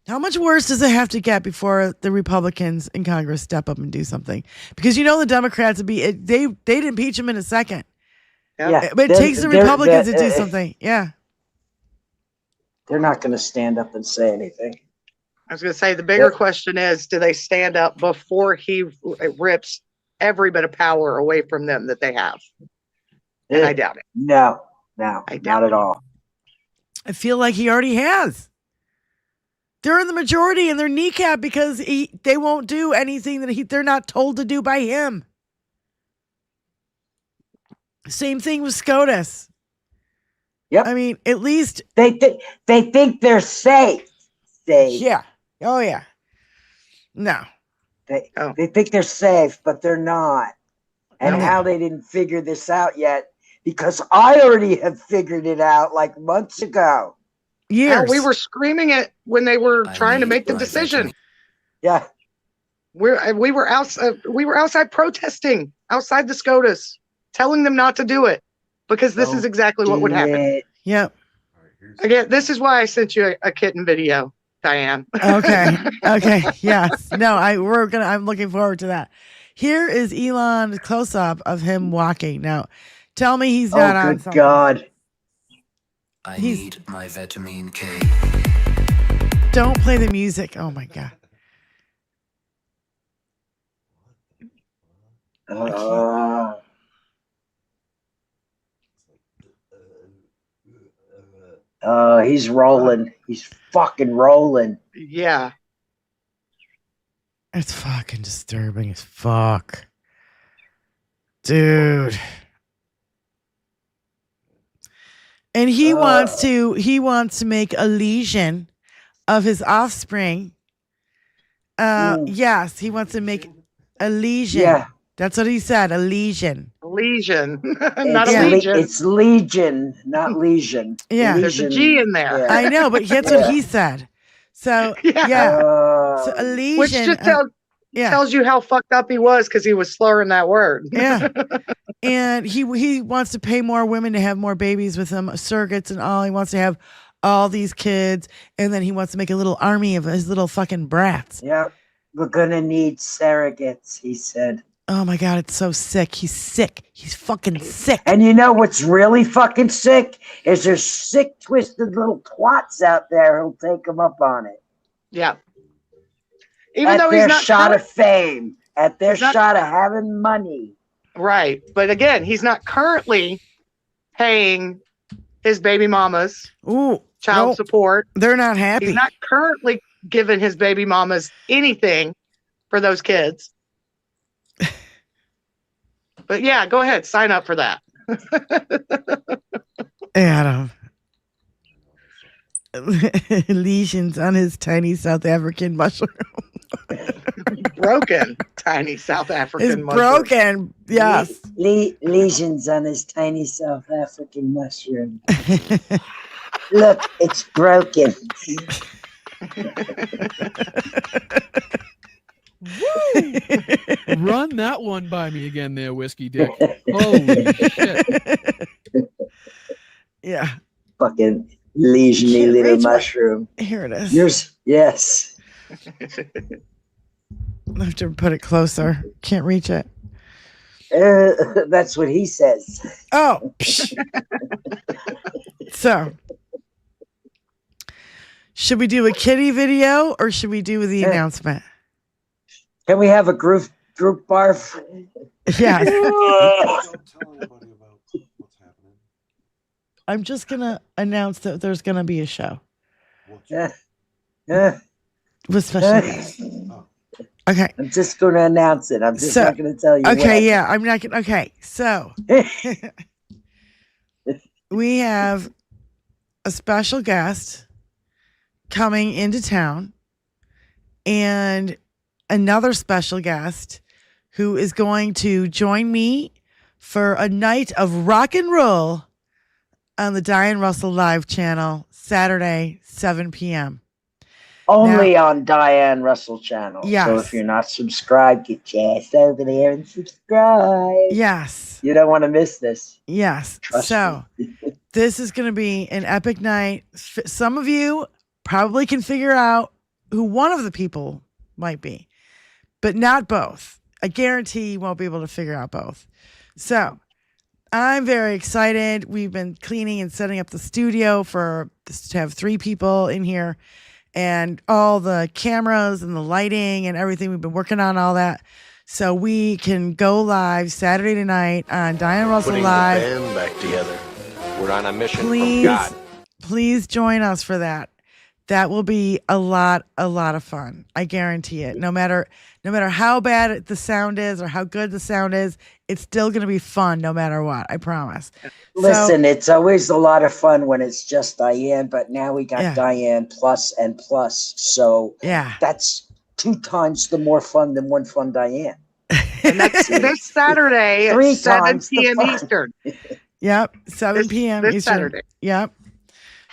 How much worse does it have to get before the Republicans in Congress step up and do something? Because the Democrats would be they'd impeach him in a second. Yeah, but it takes the Republicans to do something. Yeah, they're not going to stand up and say anything. I was going to say the bigger question is, do they stand up before he rips every bit of power away from them that they have? And I doubt it. No, not at all. I feel like he already has. They're in the majority and they're kneecapped because they won't do anything that they're not told to do by him. Same thing with SCOTUS. Yep. I mean, at least they think they're safe. Yeah. Oh yeah. No. They think they're safe, but they're not. And how they didn't figure this out yet, because I already have figured it out like months ago. Years. We were screaming it when they were trying to make the decision. Yeah. We were outside protesting outside the SCOTUS, telling them not to do it because this is exactly what would happen. Yep. Again, this is why I sent you a kitten video, Diane. Okay. Okay. Yes. No, I'm looking forward to that. Here is Elon's close up of him walking. Now, tell me he's not on good something. God. I need my vitamin K. Don't play the music. Oh my God. He's rolling. He's fucking rolling. Yeah. It's fucking disturbing as fuck. Dude. And he wants to make a lesion of his offspring. Yes, he wants to make a lesion. Yeah. That's what he said, a lesion. Legion. Not a legion. It's legion, not lesion. Yeah. There's a G in there. Yeah. I know, but that's what he said. So, yeah. So a lesion. Which just tells you how fucked up he was because he was slurring that word. Yeah. And he wants to pay more women to have more babies with him, surrogates and all. He wants to have all these kids. And then he wants to make a little army of his little fucking brats. Yeah. We're going to need surrogates, he said. Oh my God, it's so sick. He's sick. He's fucking sick. And you know what's really fucking sick? Is there's sick, twisted little twats out there who'll take him up on it. Yeah. Even though he's not shot of fame, at their shot of having money. Right. But again, he's not currently paying his baby mamas child support. They're not happy. He's not currently giving his baby mamas anything for those kids. But yeah, go ahead. Sign up for that. Adam. Lesions on his tiny South African mushroom. Broken tiny South African It's mushroom. broken. Yes. Lesions on his tiny South African mushroom. Look, it's broken. Woo! Run that one by me again there, Whiskey Dick. Holy shit. Yeah. Fucking lesiony little mushroom. Here it is. Yours, yes. I have to put it closer. Can't reach it. That's what he says. Oh. So, should we do a kitty video or should we do the announcement? Can we have a group barf? Yes. Don't tell anybody about what's happening. I'm just going to announce that there's going to be a show. With special guests. Okay. I'm just going to announce it. I'm just not going to tell you. Okay, when. yeah. I'm not going to. Okay, so we have a special guest coming into town and another special guest who is going to join me for a night of rock and roll on the Diane Russell Live channel, Saturday, 7 p.m. Only on Diane Russell channel. Yes. So if you're not subscribed, get your ass over there and subscribe. Yes. You don't want to miss this. Yes. Trust so this is going to be an epic night. Some of you probably can figure out who one of the people might be, but not both. I guarantee you won't be able to figure out both. So I'm very excited. We've been cleaning and setting up the studio to have 3 people in here and all the cameras and the lighting and everything. We've been working on all that. So we can go live Saturday night on Diane Russell Live. Putting the band back together. We're on a mission Please, from God. please join us for that. That will be a lot of fun. I guarantee it. No matter how bad the sound is or how good the sound is, it's still going to be fun no matter what. I promise. Listen, it's always a lot of fun when it's just Diane, but now we got Diane plus and plus. So that's 2 times the more fun than one fun Diane. And that's this Saturday at 3 7 times the p.m. fun. Eastern. Yep, 7 p.m. This Eastern. Saturday. Yep.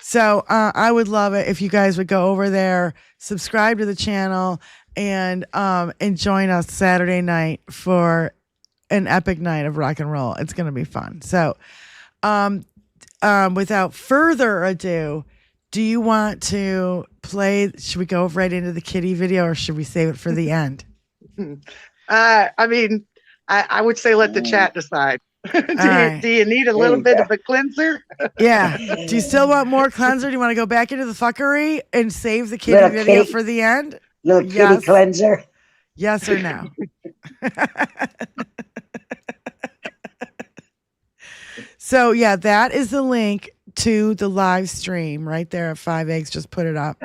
So I would love it if you guys would go over there, subscribe to the channel, and join us Saturday night for an epic night of rock and roll. It's going to be fun. So without further ado, do you want to play? Should we go right into the kitty video, or should we save it for the end? I mean, I would say let the chat decide. Right. Do you need a little bit of a cleanser? Yeah. Do you still want more cleanser? Do you want to go back into the fuckery and save the kitty video for the end? Little kitty cleanser. Yes or no? So yeah, that is the link to the live stream right there at 5 Eggs. Just put it up.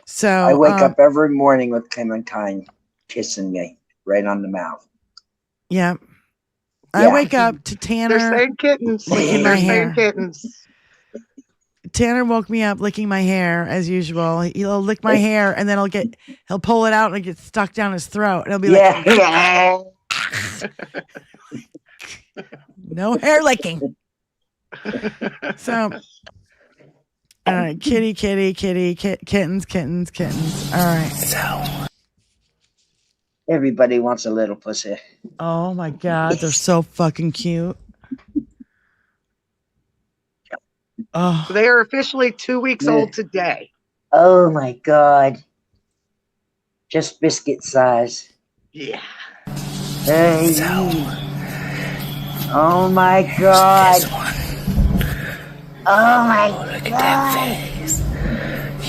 So I wake up every morning with Clementine kissing me right on the mouth. Yeah. I wake up to Tanner. They're saying kittens. Licking my hair. Kittens. Tanner woke me up licking my hair as usual. He'll lick my hair and then he'll pull it out and it gets stuck down his throat. And he'll be like, no hair licking. So, all right, kitty, kittens. All right. So, everybody wants a little pussy. Oh my God, they're so fucking cute. Oh, they are officially 2 weeks old today. Oh my God. Just biscuit size. Yeah. Hey. Oh my God. Oh my God. Look at that face.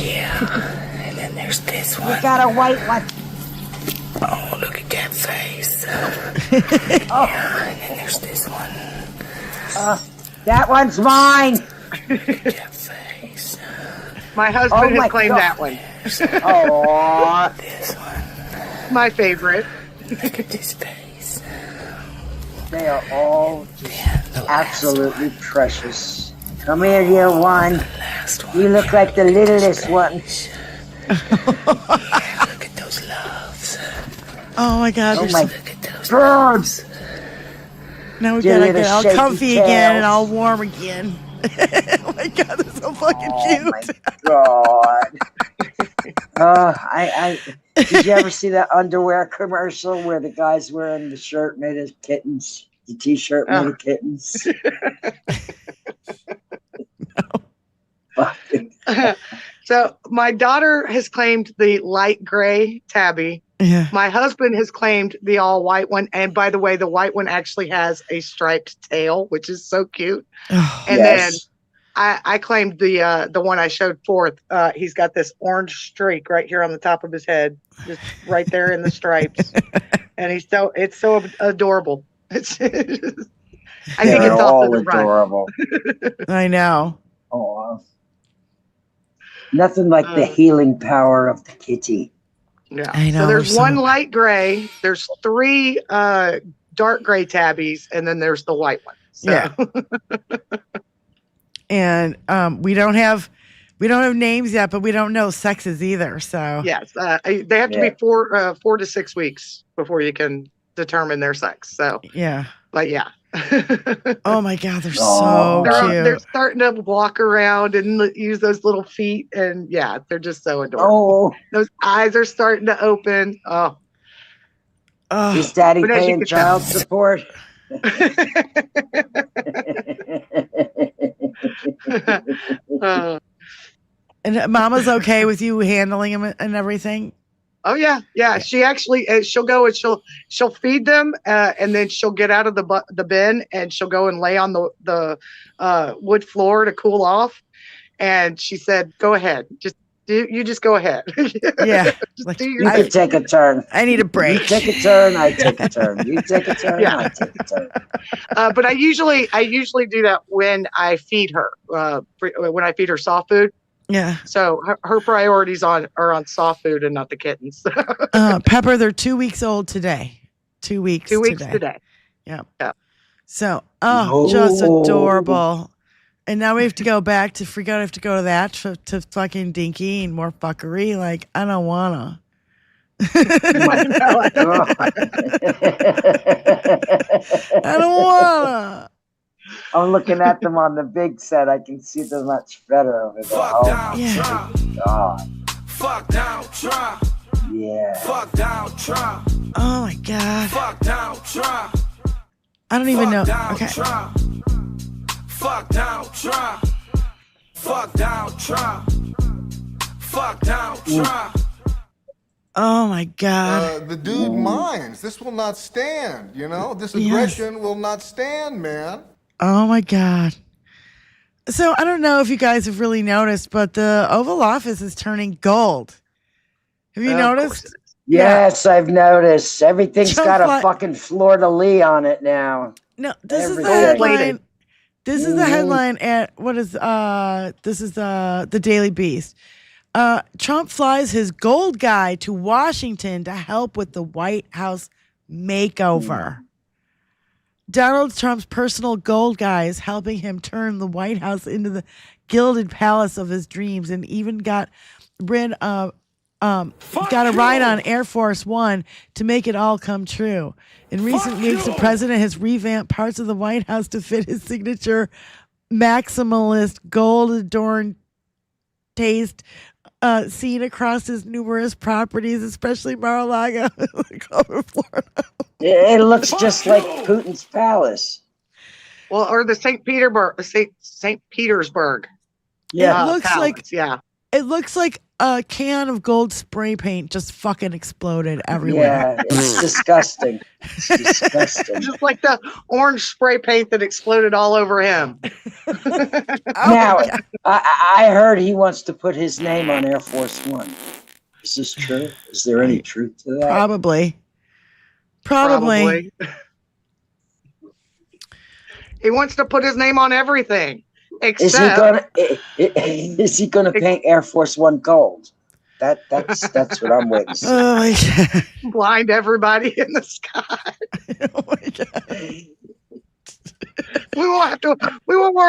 Yeah. And then there's this one. You got a white one. Oh, look at that face. Oh. Yeah, and then there's this one. That one's mine. Look at that face. My husband has claimed that one. Oh, this one. My favorite. Look at this face. They are all absolutely precious. Come here, dear one. You look like the littlest one. Yeah, look at those loves. Oh my God. Oh my Look at those birds. Now we Your gotta get little all shaky comfy tails. again and all warm again. Oh my God, they're so fucking cute. Oh my God. Did you ever see that underwear commercial where the guy's wearing the shirt made of kittens? The t-shirt made of kittens? So my daughter has claimed the light gray tabby. Yeah. My husband has claimed the all white one. And by the way, the white one actually has a striped tail, which is so cute. And then I claimed the one I showed forth. He's got this orange streak right here on the top of his head, just right there in the stripes. And it's so adorable. I think it's all also the run. adorable. I know. Oh, nothing like the healing power of the kitty. Yeah. I know, So there's they're one so- light gray, there's 3 dark gray tabbies, and then there's the white one. So. Yeah. And we don't have names yet, but we don't know sexes either. So Yes, they have to be 4 to 6 weeks before you can determine their sex. So, yeah. but yeah. Oh my God, they're so cute. They're starting to walk around and use those little feet, and yeah, they're just so adorable. Those eyes are starting to open. Oh, Is Daddy But as you paying can child tell- support? And Mama's okay with you handling them and everything? Oh yeah. She actually she'll go and she'll feed them, and then she'll get out of the bin and she'll go and lay on the wood floor to cool off. And she said, "Go ahead, you just go ahead." Yeah, Just do You your can take a turn. I need a break. You take a turn, I take a turn. You take a turn, Yeah. I take a turn. But I usually do that when I feed her. When I feed her soft food. Yeah. So her priorities are on soft food and not the kittens. Pepper, they're 2 weeks old today. 2 weeks. 2 weeks today. Yeah. Yeah. So, just adorable. And now we have to go back to I have to go to that to fucking Dinky and more fuckery. Like, I don't wanna. I don't wanna. I'm looking at them on the big set. I can see them much better over there. Oh Yeah. my God. Fuck Donald Trump. Yeah. Fuck Donald Trump. Oh my God. Fuck Donald Trump. I don't even know. Donald Okay. Trump. Fuck Donald Trump. Fuck Donald Trump. Fuck Donald Trump. Oh my God. The dude minds. This will not stand, you know? This aggression will not stand, man. Oh my God. So I don't know if you guys have really noticed, but the Oval Office is turning gold. Have you noticed? Yes, I've noticed. Everything's Trump got a fucking fleur-de-lis on it now. No, this is the Everything. headline. This is the headline at this is the Daily Beast. Trump flies his gold guy to Washington to help with the White House makeover. Donald Trump's personal gold guy is helping him turn the White House into the gilded palace of his dreams, and even got a ride on Air Force One to make it all come true. In recent weeks, the president has revamped parts of the White House to fit his signature maximalist gold-adorned taste seen across his numerous properties, especially Mar-a-Lago, Florida. It looks just like Putin's palace. Well, or the St. Petersburg. Yeah, It looks palace, like it looks like a can of gold spray paint just fucking exploded everywhere. Yeah, it's disgusting. It's disgusting. Just like the orange spray paint that exploded all over him. Now, I heard he wants to put his name on Air Force One. Is this true? Is there any truth to that? Probably. He wants to put his name on everything. Is he gonna paint Air Force One gold? That's what I'm waiting to see. Oh my God. Blind everybody in the sky. Oh my God. We won't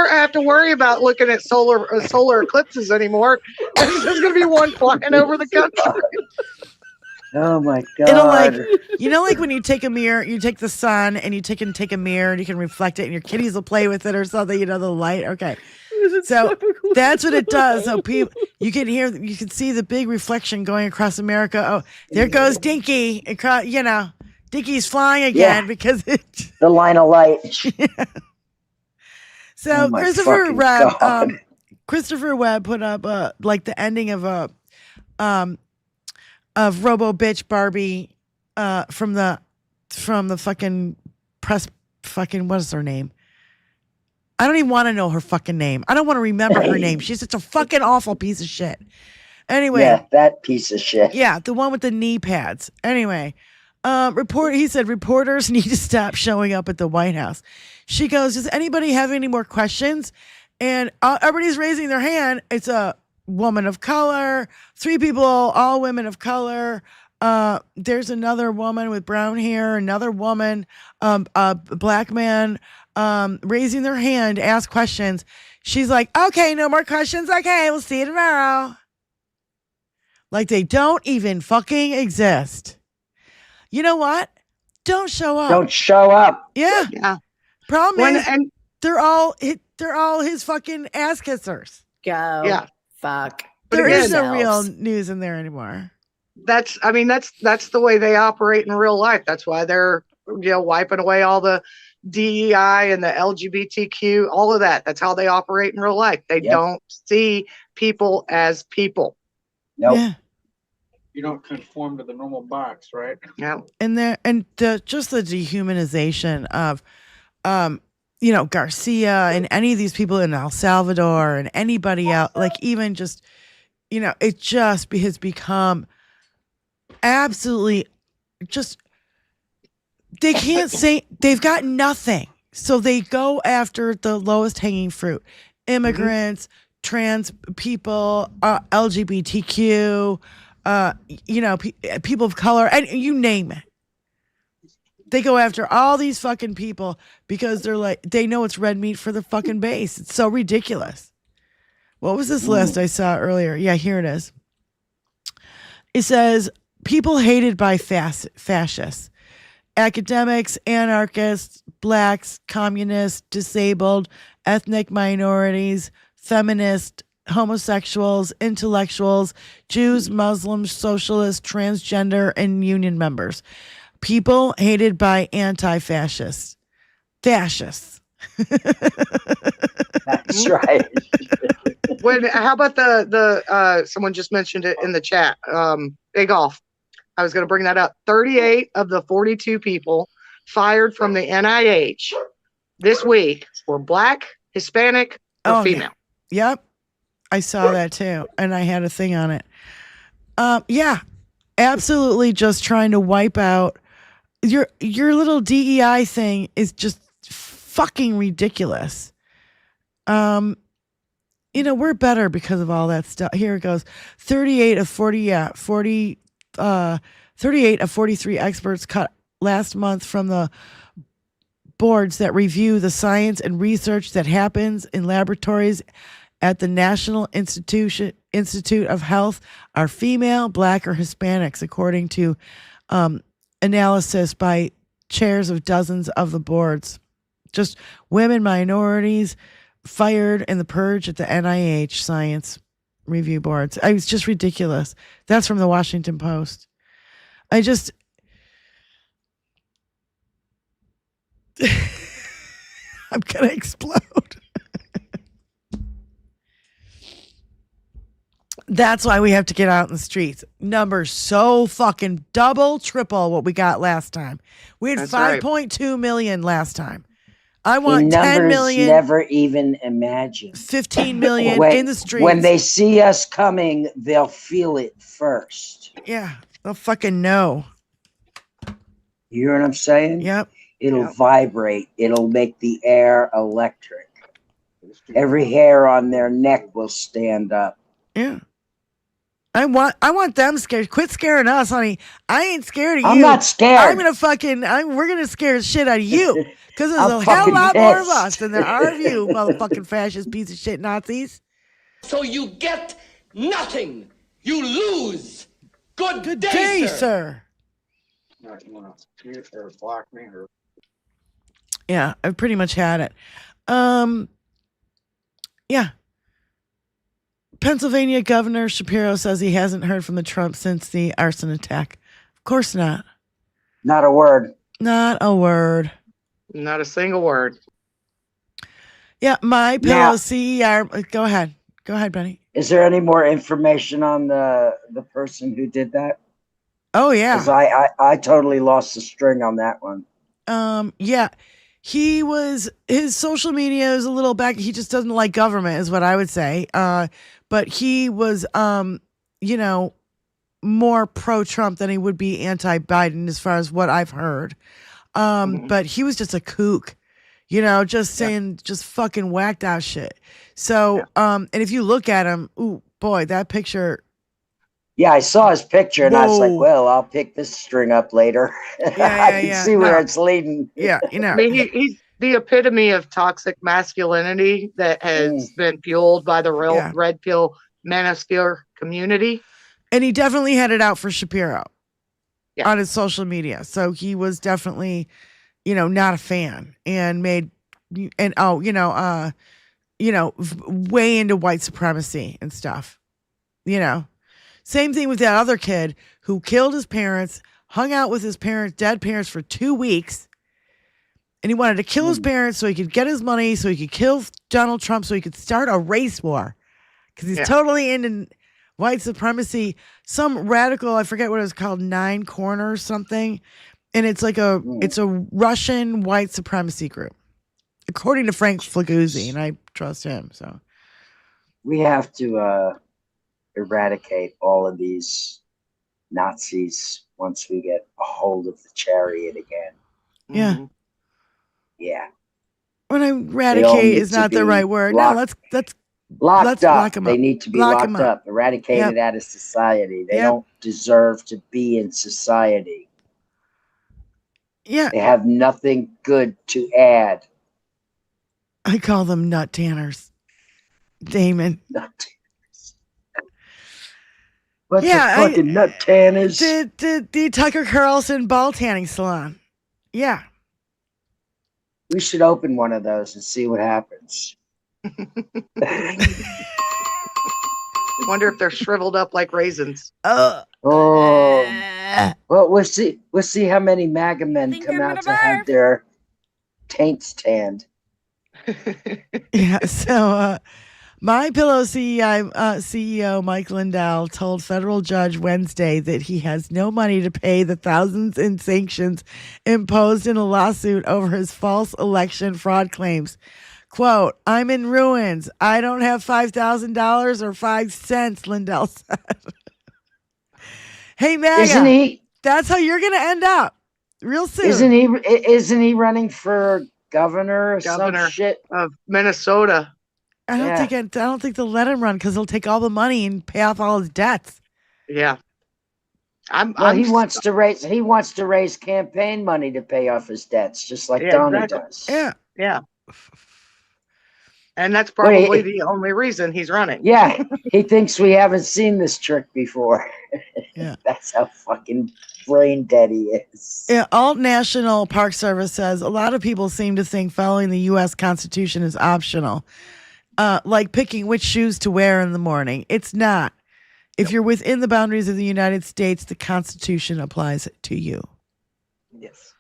have to worry about looking at solar eclipses anymore. There's going to be one flying over the country. Oh my God. It'll like when you take a mirror, you take the sun and you take a mirror and you can reflect it and your kitties will play with it or something, the light. Okay. So that's what it does. So people, you can see the big reflection going across America. Oh, there goes Dinky. Dinky's flying again because the line of light. So Christopher Webb put up the ending of Robo Bitch Barbie from the fucking press fucking what is her name? I don't even want to know her fucking name. I don't want to remember her name. She's such a fucking awful piece of shit. Anyway. Yeah, that piece of shit. Yeah, the one with the knee pads. Anyway, he said reporters need to stop showing up at the White House. She goes, does anybody have any more questions? And everybody's raising their hand. It's a woman of color, 3 people, all women of color. There's another woman with brown hair, another woman, a black man, raising their hand, ask questions. She's like, okay, no more questions. Okay, we'll see you tomorrow. Like they don't even fucking exist. You know what? Don't show up. Don't show up. Yeah. Problem is, they're all his fucking ass kissers. Go. Yeah. Fuck. There is no real news in there anymore. That's the way they operate in real life. That's why they're wiping away all the DEI and the LGBTQ, all of that. That's how they operate in real life. They don't see people as people. Nope. Yeah. You don't conform to the normal box, right? Yeah. And just the dehumanization of Garcia and any of these people in El Salvador and anybody else, like even just, it just has become absolutely just, they can't say, they've got nothing. So they go after the lowest hanging fruit, immigrants, trans people, LGBTQ, people of color, and you name it. They go after all these fucking people because they're like, they know it's red meat for the fucking base. It's so ridiculous. What was this list I saw earlier? Yeah, here it is. It says, people hated by fascists, academics, anarchists, blacks, communists, disabled, ethnic minorities, feminists, homosexuals, intellectuals, Jews, Muslims, socialists, transgender, and union members. People hated by anti-fascists. Fascists. That's right. How about the someone just mentioned it in the chat. Big Golf. I was going to bring that up. 38 of the 42 people fired from the NIH this week were Black, Hispanic, or female. Yeah. Yep. I saw that too. And I had a thing on it. Yeah, absolutely. Just trying to wipe out your little DEI thing is just fucking ridiculous. We're better because of all that stuff. Here it goes. 38 of 43 experts cut last month from the boards that review the science and research that happens in laboratories at the National Institute of Health are female, Black, or Hispanics, according to analysis by chairs of dozens of the boards. Just women, minorities fired in the purge at the NIH science review boards. It's just ridiculous. That's from the Washington Post. I'm gonna explode. That's why we have to get out in the streets. Numbers so fucking double, triple what we got last time. We had 5.2 million last time. I want 10 million. Never even imagine. 15 million in the streets. When they see us coming, they'll feel it first. Yeah, they'll fucking know. You hear what I'm saying? Yep. It'll vibrate. It'll make the air electric. Every hair on their neck will stand up. Yeah. I want them scared. Quit scaring us, honey. I ain't scared of you. I'm not scared. I'm gonna we're gonna scare the shit out of you. Because there's a hell of a lot more of us than there are of you, motherfucking fascist piece of shit Nazis. So you get nothing. You lose. Good day, sir. You want to or block me or? Yeah, I've pretty much had it. Yeah. Pennsylvania Governor Shapiro says he hasn't heard from the Trump since the arson attack. Of course not. Not a word. Not a word. Not a single word. Yeah, my pillow CER. Go ahead. Go ahead, Benny. Is there any more information on the person who did that? Oh, yeah. Because I totally lost the string on that one. Yeah. His social media is a little back. He just doesn't like government is what I would say. But he was, more pro-Trump than he would be anti-Biden as far as what I've heard. But he was just a kook, just saying just fucking whacked out shit. So, and if you look at him, ooh, boy, that picture. Yeah, I saw his picture and I was like, well, I'll pick this string up later. I can see where it's leading. Yeah, I mean, he's the epitome of toxic masculinity that has been fueled by the red pill manosphere community. And he definitely had it out for Shapiro on his social media. So he was definitely, not a fan and way into white supremacy and stuff, Same thing with that other kid who killed his parents, hung out with his dead parents for 2 weeks. And he wanted to kill his parents so he could get his money, so he could kill Donald Trump, so he could start a race war. Because he's totally into white supremacy. Some radical, I forget what it was called, 9 Corners something. And it's like it's a Russian white supremacy group. According to Frank Flaguzzi, and I trust him. So we have to eradicate all of these Nazis once we get a hold of the chariot again. Yeah. Yeah. When I eradicate is not the right word. No, let's locked up. Lock 'em They up. need to be Lock 'em locked up. Eradicated out of society. They don't deserve to be in society. Yeah. They have nothing good to add. I call them nut tanners. Damon. Nut tanners. What's a fucking nut tanners? The Tucker Carlson ball tanning salon. Yeah. We should open one of those and see what happens. Wonder if they're shriveled up like raisins. Well, we'll see how many MAGA men come out to have their taints tanned. Yeah. So, My Pillow CEO Mike Lindell told federal judge Wednesday that he has no money to pay the thousands in sanctions imposed in a lawsuit over his false election fraud claims. Quote, I'm in ruins. I don't have $5,000 or 5 cents, Lindell said. Hey, MAGA, that's how you're going to end up real soon. Isn't he running for governor or some shit of Minnesota? I don't think they'll let him run because he'll take all the money and pay off all his debts. Yeah. He wants to raise campaign money to pay off his debts, just like Donnie does. Yeah. Yeah. And that's probably the only reason he's running. Yeah. He thinks we haven't seen this trick before. Yeah. That's how fucking brain dead he is. Yeah, Alt National Park Service says a lot of people seem to think following the U.S. Constitution is optional. Like picking which shoes to wear in the morning. It's not. If you're within the boundaries of the United States, the Constitution applies to you. Yes.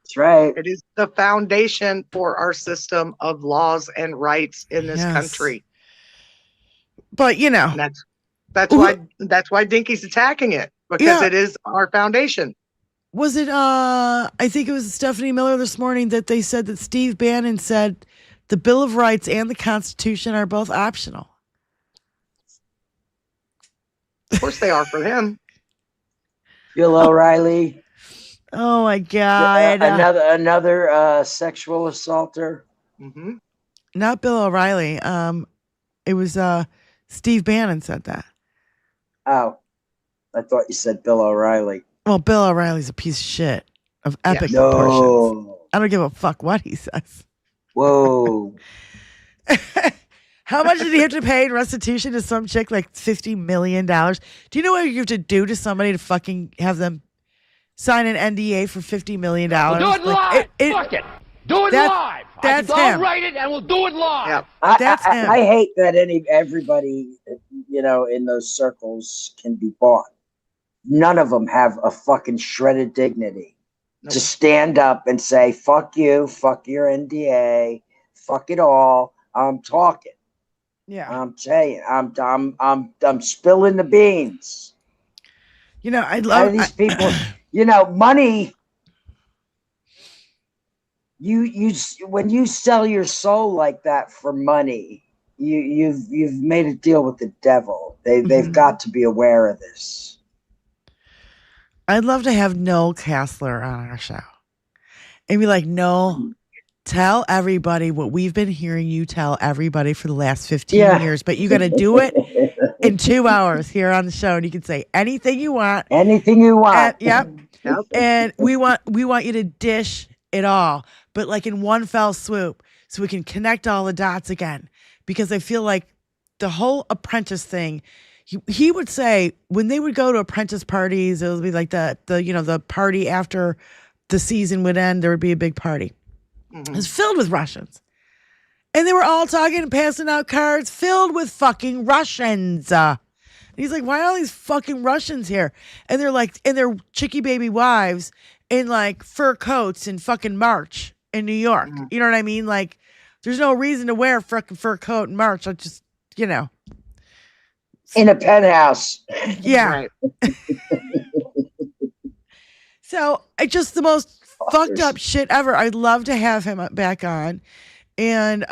That's right. It is the foundation for our system of laws and rights in this country. But that's why Dinky's attacking it, because it is our foundation. Was it I think it was Stephanie Miller this morning that they said that Steve Bannon said the Bill of Rights and the Constitution are both optional. Of course they are for him. Bill O'Reilly. Oh my God! Another sexual assaulter. Mm-hmm. Not Bill O'Reilly. It was Steve Bannon said that. Oh, I thought you said Bill O'Reilly. Well, Bill O'Reilly's a piece of shit of epic proportions. I don't give a fuck what he says. Whoa. How much did he have to pay in restitution to some chick? Like $50 million. Do you know what you have to do to somebody to fucking have them sign an NDA for $50 million? We'll do it live. Fuck it. Do it live. I'll write it and we'll do it live. Yeah. I hate that everybody, in those circles can be bought. None of them have a fucking shredded dignity to stand up and say, fuck you, fuck your NDA, fuck it all. I'm talking. Yeah. I'm saying, I'm spilling the beans. I love these people. Money. You when you sell your soul like that for money, you've made a deal with the devil. They've got to be aware of this. I'd love to have Noel Kassler on our show and be like, Noel, tell everybody what we've been hearing you tell everybody for the last 15 years, but you got to do it in 2 hours here on the show, and you can say anything you want. Anything you want. Yep. And we want you to dish it all, but like in one fell swoop, so we can connect all the dots again. Because I feel like the whole apprentice thing, he would say when they would go to apprentice parties, it would be like the party after the season would end, there would be a big party. Mm-hmm. It was filled with Russians. And they were all talking and passing out cards filled with fucking Russians. And he's like, why are all these fucking Russians here? And they're like, and their chickie baby wives in like fur coats in fucking March in New York. Mm-hmm. You know what I mean? Like, there's no reason to wear a fucking fur coat in March. I just, in a penthouse. Yeah. Right. So it's just the most fucked up shit ever. I'd love to have him back on and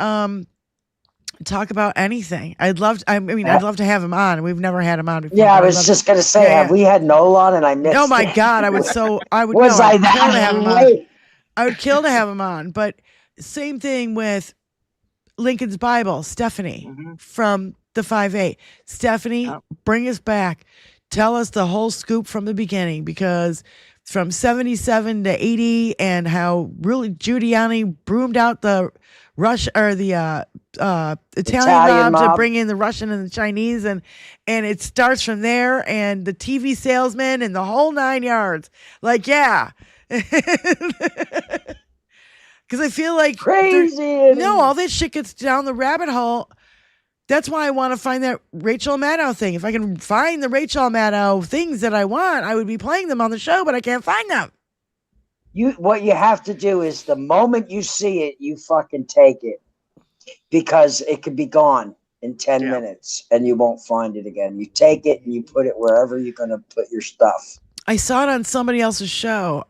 talk about anything. I'd love to have him on. We've never had him on before. Yeah, I was just going to say, have we had Noel on and I missed Oh my God, I would kill to have him on. But same thing with Lincoln's Bible, Stephanie from the 5-8. Stephanie, bring us back. Tell us the whole scoop from the beginning, because from 77 to 80 and how really Giuliani broomed out the Italian mob to bring in the Russian and the Chinese, and it starts from there, and the TV salesman and the whole 9 yards. Like, yeah. Because I feel like crazy. No, all this shit gets down the rabbit hole. That's why I want to find that Rachel Maddow thing. If I can find the Rachel Maddow things that I want, I would be playing them on the show, but I can't find them. What you have to do is the moment you see it, you fucking take it. because it could be gone in 10 minutes and you won't find it again. You take it and you put it wherever you're going to put your stuff. I saw it on somebody else's show,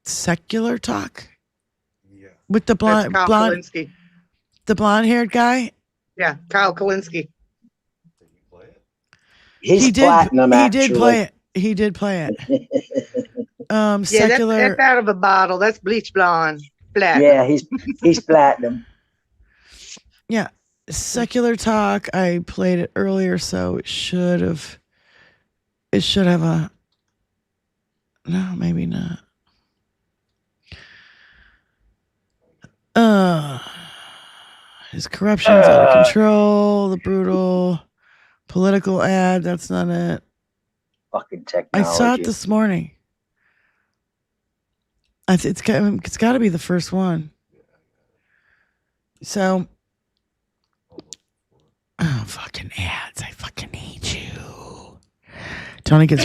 Secular Talk. Yeah. With the blonde, Kalinske. the blonde-haired guy. Yeah, Kyle Kalinske. He's platinum, He actually. did play it. He did play it. Secular. That's out of a bottle. That's bleach blonde. Platinum. Yeah, he's platinum. Yeah, Secular Talk. I played it earlier, so it should have. It should have a. No, maybe not. His corruption's out of control. The brutal political ad. That's not it. Fucking I technology. saw it this morning. It's got to be the first one. So, oh, fucking ads! I fucking hate you. Tony gets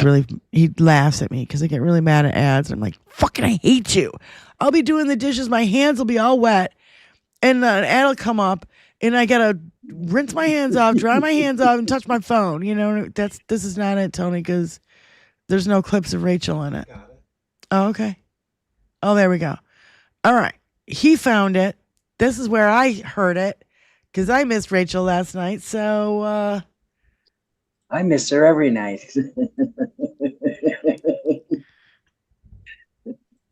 he laughs at me because I get really mad at ads. I'm like, fucking, I hate you. I'll be doing the dishes, my hands will be all wet, and an ad will come up, and I gotta rinse my hands off, dry my hands off, and touch my phone. You know, this is not it, Tony, because there's no clips of Rachel in it. Oh, okay. Oh, there we go. All right. He found it. This is where I heard it because I missed Rachel last night. So I miss her every night.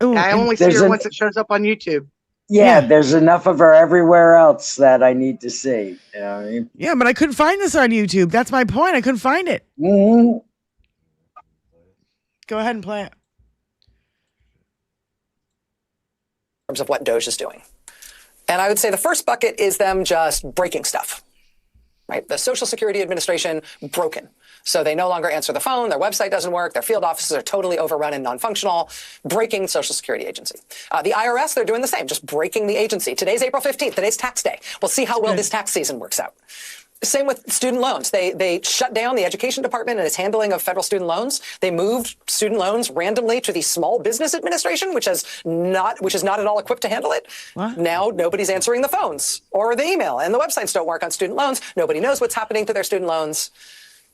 Ooh, I only see her once it shows up on YouTube. Yeah, there's enough of her everywhere else that I need to see. You know what I mean? Yeah, but I couldn't find this on YouTube. That's my point. I couldn't find it. Mm-hmm. Go ahead and play it. In terms of what DOGE is doing. And I would say the first bucket is them just breaking stuff, right? The Social Security Administration broken. So they no longer answer the phone, their website doesn't work, their field offices are totally overrun and non-functional, breaking Social Security Agency. The IRS, they're doing the same, just breaking the agency. Today's April 15th, today's tax day. We'll see how well this tax season works out. Same with student loans. They shut down the education department and its handling of federal student loans. They moved student loans randomly to the Small Business Administration, which is not at all equipped to handle it. What? Now nobody's answering the phones or the email, and the websites don't work on student loans. Nobody knows what's happening to their student loans.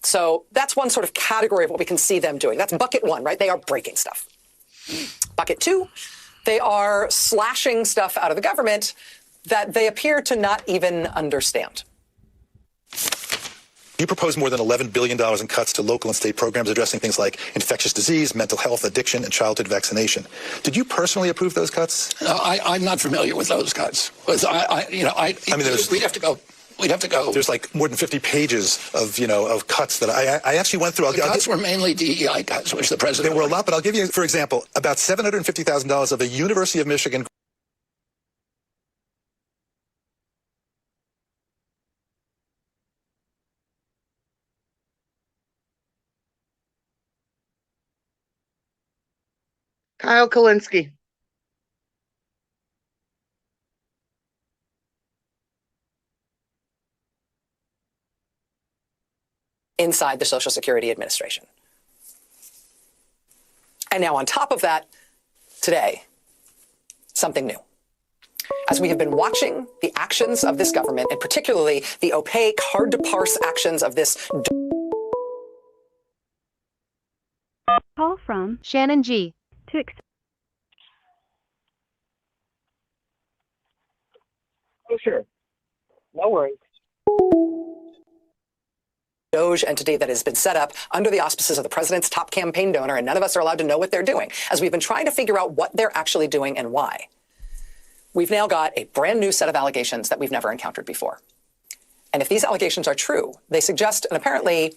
So that's one sort of category of what we can see them doing. That's bucket one, right? They are breaking stuff. Bucket two, they are slashing stuff out of the government that they appear to not even understand. You propose more than $11 billion in cuts to local and state programs addressing things like infectious disease, mental health, addiction, and childhood vaccination. Did you personally approve those cuts? I'm not familiar with those cuts. We'd have to go. We'd have to go. There's like more than 50 pages of cuts that I actually went through. The cuts were mainly DEI cuts, which the president. There were a lot, but I'll give you, for example, about $750,000 of the University of Michigan. Kyle Kalinske. Inside the Social Security Administration. And now on top of that, today, something new. As we have been watching the actions of this government, and particularly the opaque, hard to parse actions of this. Call from Shannon G. To Oh, sure. No worries. DOGE entity that has been set up under the auspices of the president's top campaign donor, and none of us are allowed to know what they're doing, as we've been trying to figure out what they're actually doing and why. We've now got a brand new set of allegations that we've never encountered before. And if these allegations are true, they suggest an apparently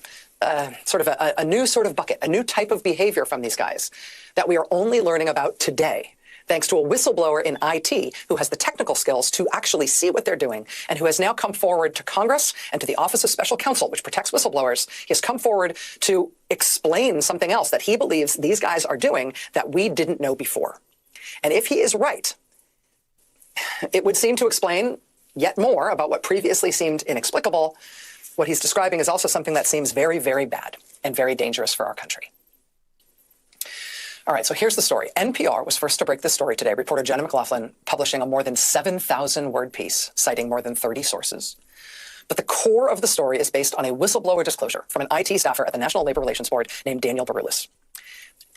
sort of a new sort of bucket, a new type of behavior from these guys that we are only learning about today, thanks to a whistleblower in IT who has the technical skills to actually see what they're doing and who has now come forward to Congress and to the Office of Special Counsel, which protects whistleblowers. He has come forward to explain something else that he believes these guys are doing that we didn't know before. And if he is right, it would seem to explain yet more about what previously seemed inexplicable. What he's describing is also something that seems very, very bad and very dangerous for our country. All right, so here's the story. NPR was first to break this story today. Reporter Jenna McLaughlin publishing a more than 7,000 word piece, citing more than 30 sources. But the core of the story is based on a whistleblower disclosure from an IT staffer at the National Labor Relations Board named Daniel Baroulis.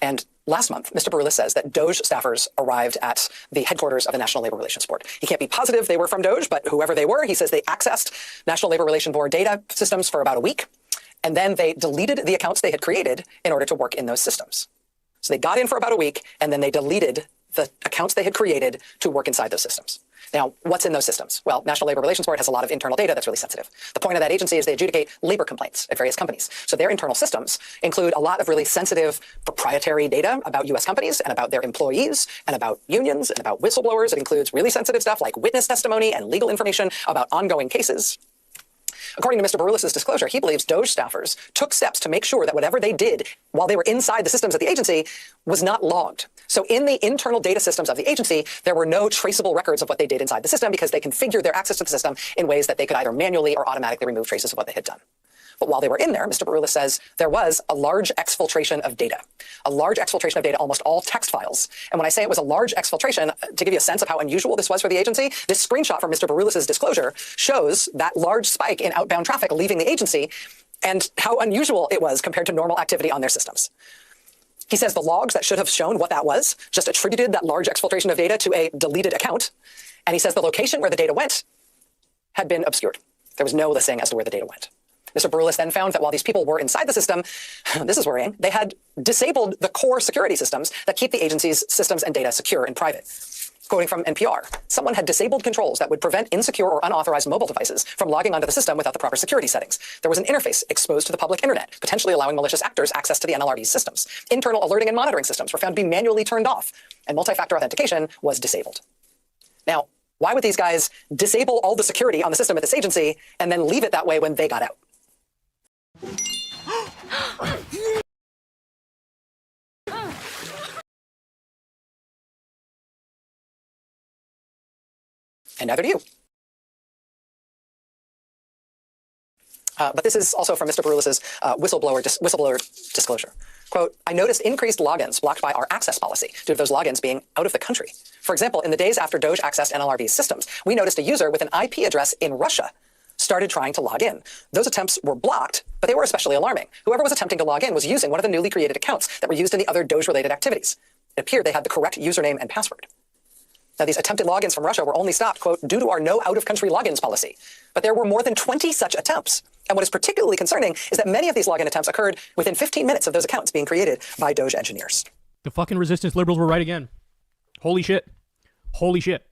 And last month, Mr. Baroulis says that DOGE staffers arrived at the headquarters of the National Labor Relations Board. He can't be positive they were from DOGE, but whoever they were, he says they accessed National Labor Relations Board data systems for about a week, and then they deleted the accounts they had created in order to work in those systems. So they got in for about a week, and then they deleted the accounts they had created to work inside those systems. Now, what's in those systems? Well, National Labor Relations Board has a lot of internal data that's really sensitive. The point of that agency is they adjudicate labor complaints at various companies. So their internal systems include a lot of really sensitive proprietary data about U.S. companies and about their employees and about unions and about whistleblowers. It includes really sensitive stuff like witness testimony and legal information about ongoing cases. According to Mr. Baroulis' disclosure, he believes DOGE staffers took steps to make sure that whatever they did while they were inside the systems of the agency was not logged. So in the internal data systems of the agency, there were no traceable records of what they did inside the system because they configured their access to the system in ways that they could either manually or automatically remove traces of what they had done. But while they were in there, Mr. Baroulis says there was a large exfiltration of data. A large exfiltration of data, almost all text files. And when I say it was a large exfiltration, to give you a sense of how unusual this was for the agency, this screenshot from Mr. Baroulis' disclosure shows that large spike in outbound traffic leaving the agency and how unusual it was compared to normal activity on their systems. He says the logs that should have shown what that was just attributed that large exfiltration of data to a deleted account. And he says the location where the data went had been obscured. There was no listing as to where the data went. Mr. Baroulis then found that while these people were inside the system, this is worrying, they had disabled the core security systems that keep the agency's systems and data secure and private. Quoting from NPR, someone had disabled controls that would prevent insecure or unauthorized mobile devices from logging onto the system without the proper security settings. There was an interface exposed to the public internet, potentially allowing malicious actors access to the NLRB's systems. Internal alerting and monitoring systems were found to be manually turned off, and multi-factor authentication was disabled. Now, why would these guys disable all the security on the system at this agency and then leave it that way when they got out? And neither do you. But this is also from Mr. Baroulis' whistleblower disclosure. Quote, I noticed increased logins blocked by our access policy due to those logins being out of the country. For example, in the days after DOGE accessed NLRB's systems, we noticed a user with an IP address in Russia started trying to log in. Those attempts were blocked, but they were especially alarming. Whoever was attempting to log in was using one of the newly created accounts that were used in the other DOGE-related activities. It appeared they had the correct username and password. Now, these attempted logins from Russia were only stopped, quote, due to our no out-of-country logins policy. But there were more than 20 such attempts. And what is particularly concerning is that many of these login attempts occurred within 15 minutes of those accounts being created by DOGE engineers. The fucking resistance liberals were right again. Holy shit. Holy shit.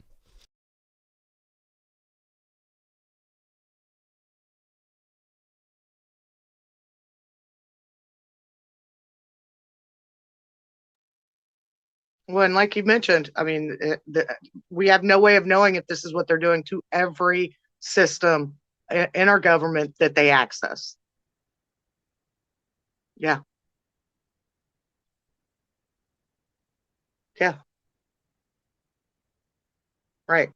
Well, and like you mentioned, I mean, we have no way of knowing if this is what they're doing to every system in our government that they access. Yeah. Yeah. Right.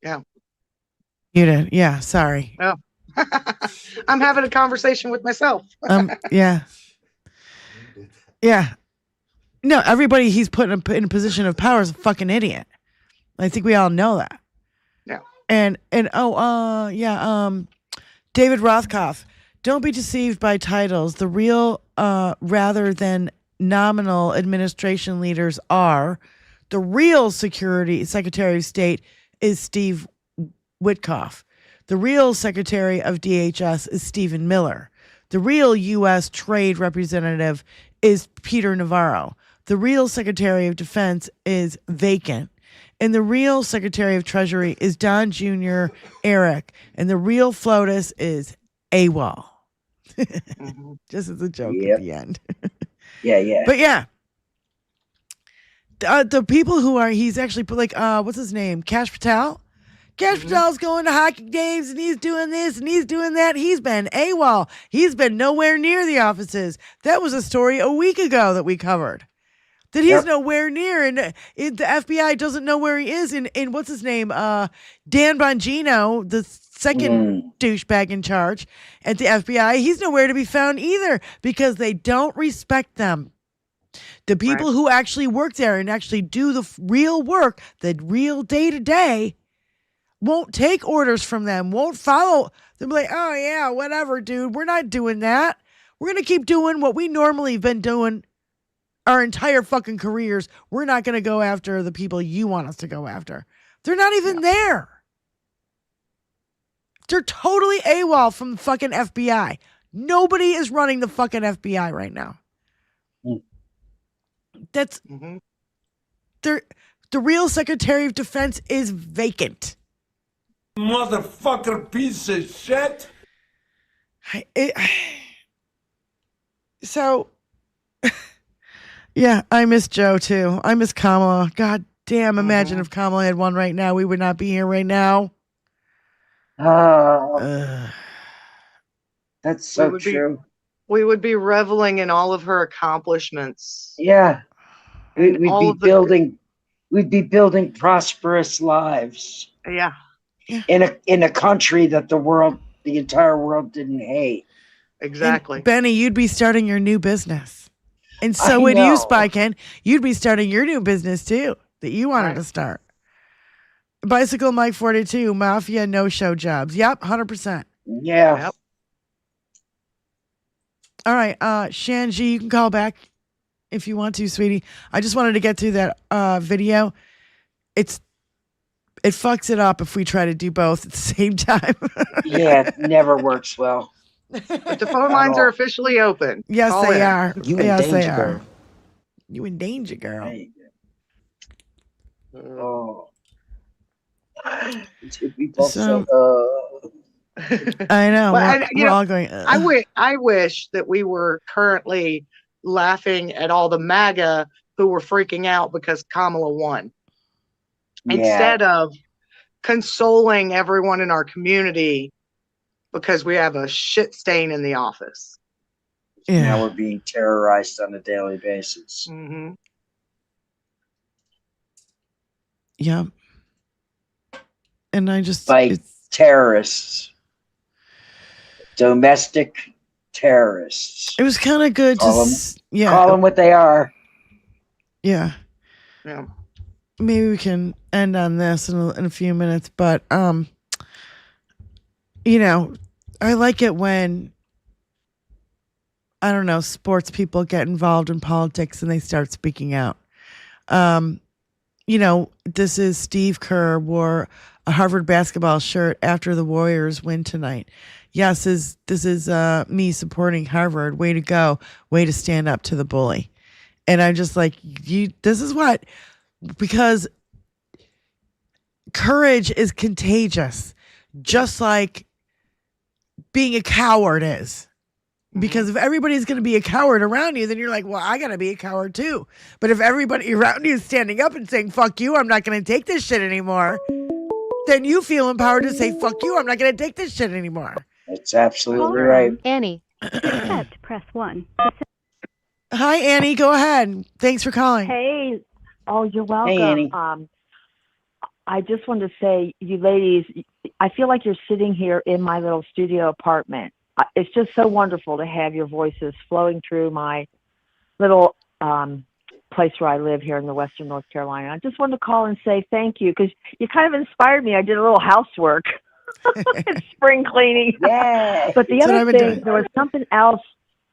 Yeah. You did. Yeah. Sorry. Oh. I'm having a conversation with myself. Yeah. Yeah. No, everybody he's put in a position of power is a fucking idiot. I think we all know that. Yeah. And David Rothkopf, don't be deceived by titles. The real rather than nominal administration leaders are the real Secretary of State is Steve Witkoff. The real Secretary of DHS is Stephen Miller. The real U.S. Trade Representative is Peter Navarro. The real Secretary of Defense is vacant. And the real Secretary of Treasury is Don Jr. Eric. And the real FLOTUS is AWOL. Just as a joke at the end. Yeah. But yeah. The people who are, he's actually put like, what's his name? Kash Patel? Gaspadal's going to hockey games and he's doing this and he's doing that. He's been AWOL. He's been nowhere near the offices. That was a story a week ago that we covered. That he's nowhere near, and the FBI doesn't know where he is. In what's his name? Dan Bongino, the second douchebag in charge at the FBI. He's nowhere to be found either because they don't respect them. The people who actually work there and actually do the real work, the real day-to-day, won't take orders from them, won't follow. They'll be like, oh, yeah, whatever, dude. We're not doing that. We're going to keep doing what we normally have been doing our entire fucking careers. We're not going to go after the people you want us to go after. They're not even there. They're totally AWOL from the fucking FBI. Nobody is running the fucking FBI right now. That's the real Secretary of Defense is vacant. Motherfucker piece of shit. So, yeah, I miss Joe too. I miss Kamala. God damn, imagine if Kamala had won right now. We would not be here right now. That's so true. We would be reveling in all of her accomplishments. Yeah. We'd be building prosperous lives. Yeah. In a country that the entire world didn't hate. Exactly. And Benny, you'd be starting your new business. And so would you, Spyken. You'd be starting your new business too that you wanted to start. Bicycle Mike 42, Mafia no-show jobs. Yep, 100%. Yeah. Yep. All right, Shanji, you can call back if you want to, sweetie. I just wanted to get through that video. It fucks it up if we try to do both at the same time. Yeah, it never works well. But the phone lines are officially open. Yes, Call they in. are. You yes, in they danger, are. girl. You in danger, girl. Oh. So, I know. We're all going. I wish that we were currently laughing at all the MAGA who were freaking out because Kamala won, instead of consoling everyone in our community because we have a shit stain in the office. Yeah. Now we're being terrorized on a daily basis. Mm-hmm. Yeah. And I just by terrorists, domestic terrorists. It was kind of good call to call them what they are. Yeah. Yeah. Maybe we can end on this in a few minutes, but you know, I like it when sports people get involved in politics and they start speaking out. You know, this is Steve Kerr wore a Harvard basketball shirt after the Warriors win tonight. Yes, this is me supporting Harvard. Way to go. Way to stand up to the bully. And I'm just like, this is what, because courage is contagious, just like being a coward is. Because if everybody's going to be a coward around you, then you're like, well, I got to be a coward too. But if everybody around you is standing up and saying, fuck you, I'm not going to take this shit anymore, then you feel empowered to say, fuck you, I'm not going to take this shit anymore. That's absolutely right. Annie, accept, press 1. Hi, Annie. Go ahead. Thanks for calling. Hey. Oh, you're welcome. Hey, Annie. I just wanted to say, you ladies, I feel like you're sitting here in my little studio apartment. It's just so wonderful to have your voices flowing through my little place where I live here in the Western North Carolina. I just wanted to call and say thank you because you kind of inspired me. I did a little housework and spring cleaning. Yeah. But the other thing, there was something else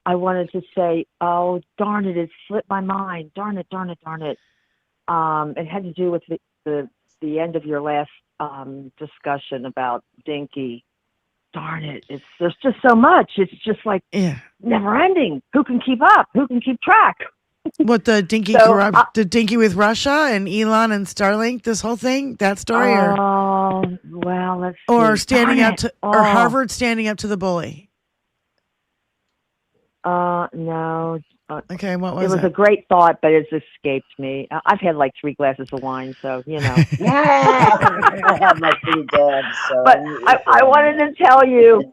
I wanted to say. Oh, darn it. It slipped my mind. Darn it. It had to do with the end of your last discussion about DINKY. Darn it. There's just so much. It's just like never ending. Who can keep up? Who can keep track? What, the DINKY the DINKY with Russia and Elon and Starlink, this whole thing, that story? Oh, well, let's see. Or standing up to or Harvard standing up to the bully. No. Okay, what It was was it? a great thought, but it's escaped me. I've had like 3 glasses of wine, so you know. I have my 3 dogs. So But I wanted to tell you,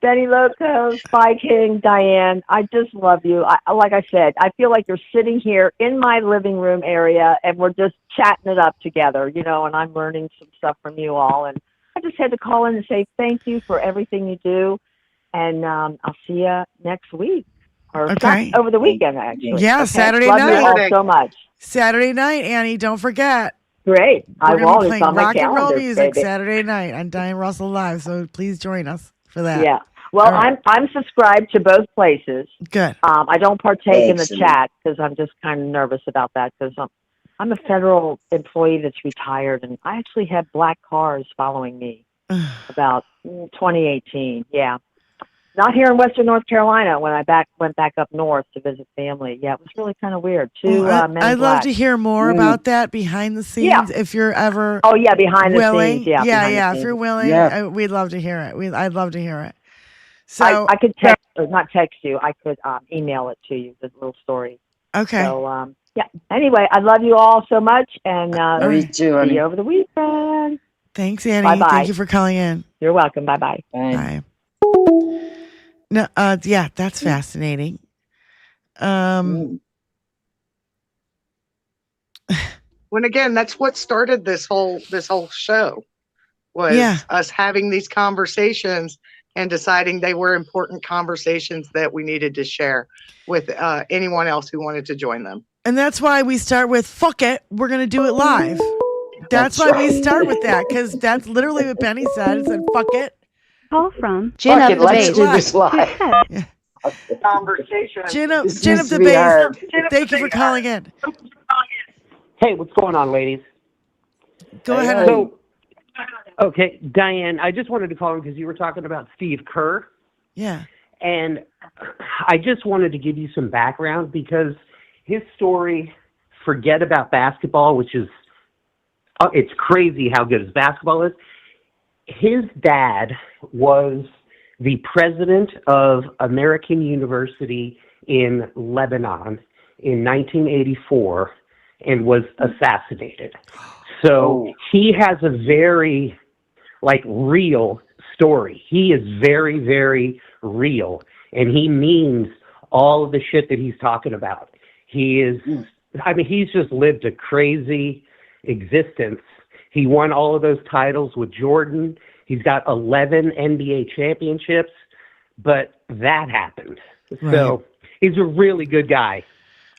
Benny Loco, Spy King, Diane, I just love you. Like I said, I feel like you're sitting here in my living room area, and we're just chatting it up together, you know, and I'm learning some stuff from you all. And I just had to call in and say thank you for everything you do, and I'll see you next week. Or Okay. over the weekend, actually. Yeah, Okay? Saturday Love night. you all so much. Saturday night, Annie. Don't forget. Great. We're I gonna won't. be It's playing on my rock and roll calendar, music baby. Saturday night on Diane Russell Live. So please join us for that. Yeah. Well, All right. I'm subscribed to both places. Good. I don't partake in the Excellent. chat because I'm just kind of nervous about that because I'm a federal employee that's retired, and I actually had black cars following me about 2018. Yeah. Not here in Western North Carolina when I went back up north to visit family. Yeah, it was really kind of weird. Two men in I'd love black. to hear more about that behind the scenes if you're ever Oh yeah, behind willing. the scenes. Yeah, behind the If scenes. you're willing, Yeah. we'd love to hear it. I'd love to hear it. So I could text, or not text you. I could email it to you, the little story. Okay. So yeah. Anyway, I love you all so much, and Love you too, see honey. you over the weekend. Thanks, Annie. Bye-bye. Thank you for calling in. You're welcome. Bye-bye. Bye. No, yeah, that's fascinating. When again, that's what started this whole show was us having these conversations and deciding they were important conversations that we needed to share with anyone else who wanted to join them. And that's why we start with "fuck it, we're gonna do it live." That's why we start with that, because that's literally what Penny said. It said "fuck it." Call from Gin up it, the let's base. do this live. Conversation. Gin up This the needs to be base. heard. Thank you for calling in. Hey, what's going on, ladies? Go ahead. So, okay, Diane, I just wanted to call in because you were talking about Steve Kerr. Yeah. And I just wanted to give you some background because his story, forget about basketball, which is, it's crazy how good his basketball is. His dad was the president of American University in Lebanon in 1984 and was assassinated. So he has a very, real story. He is very, very real, and he means all of the shit that he's talking about. He is, he's just lived a crazy existence. He won all of those titles with Jordan. He's got 11 NBA championships, but that happened. Right. So he's a really good guy.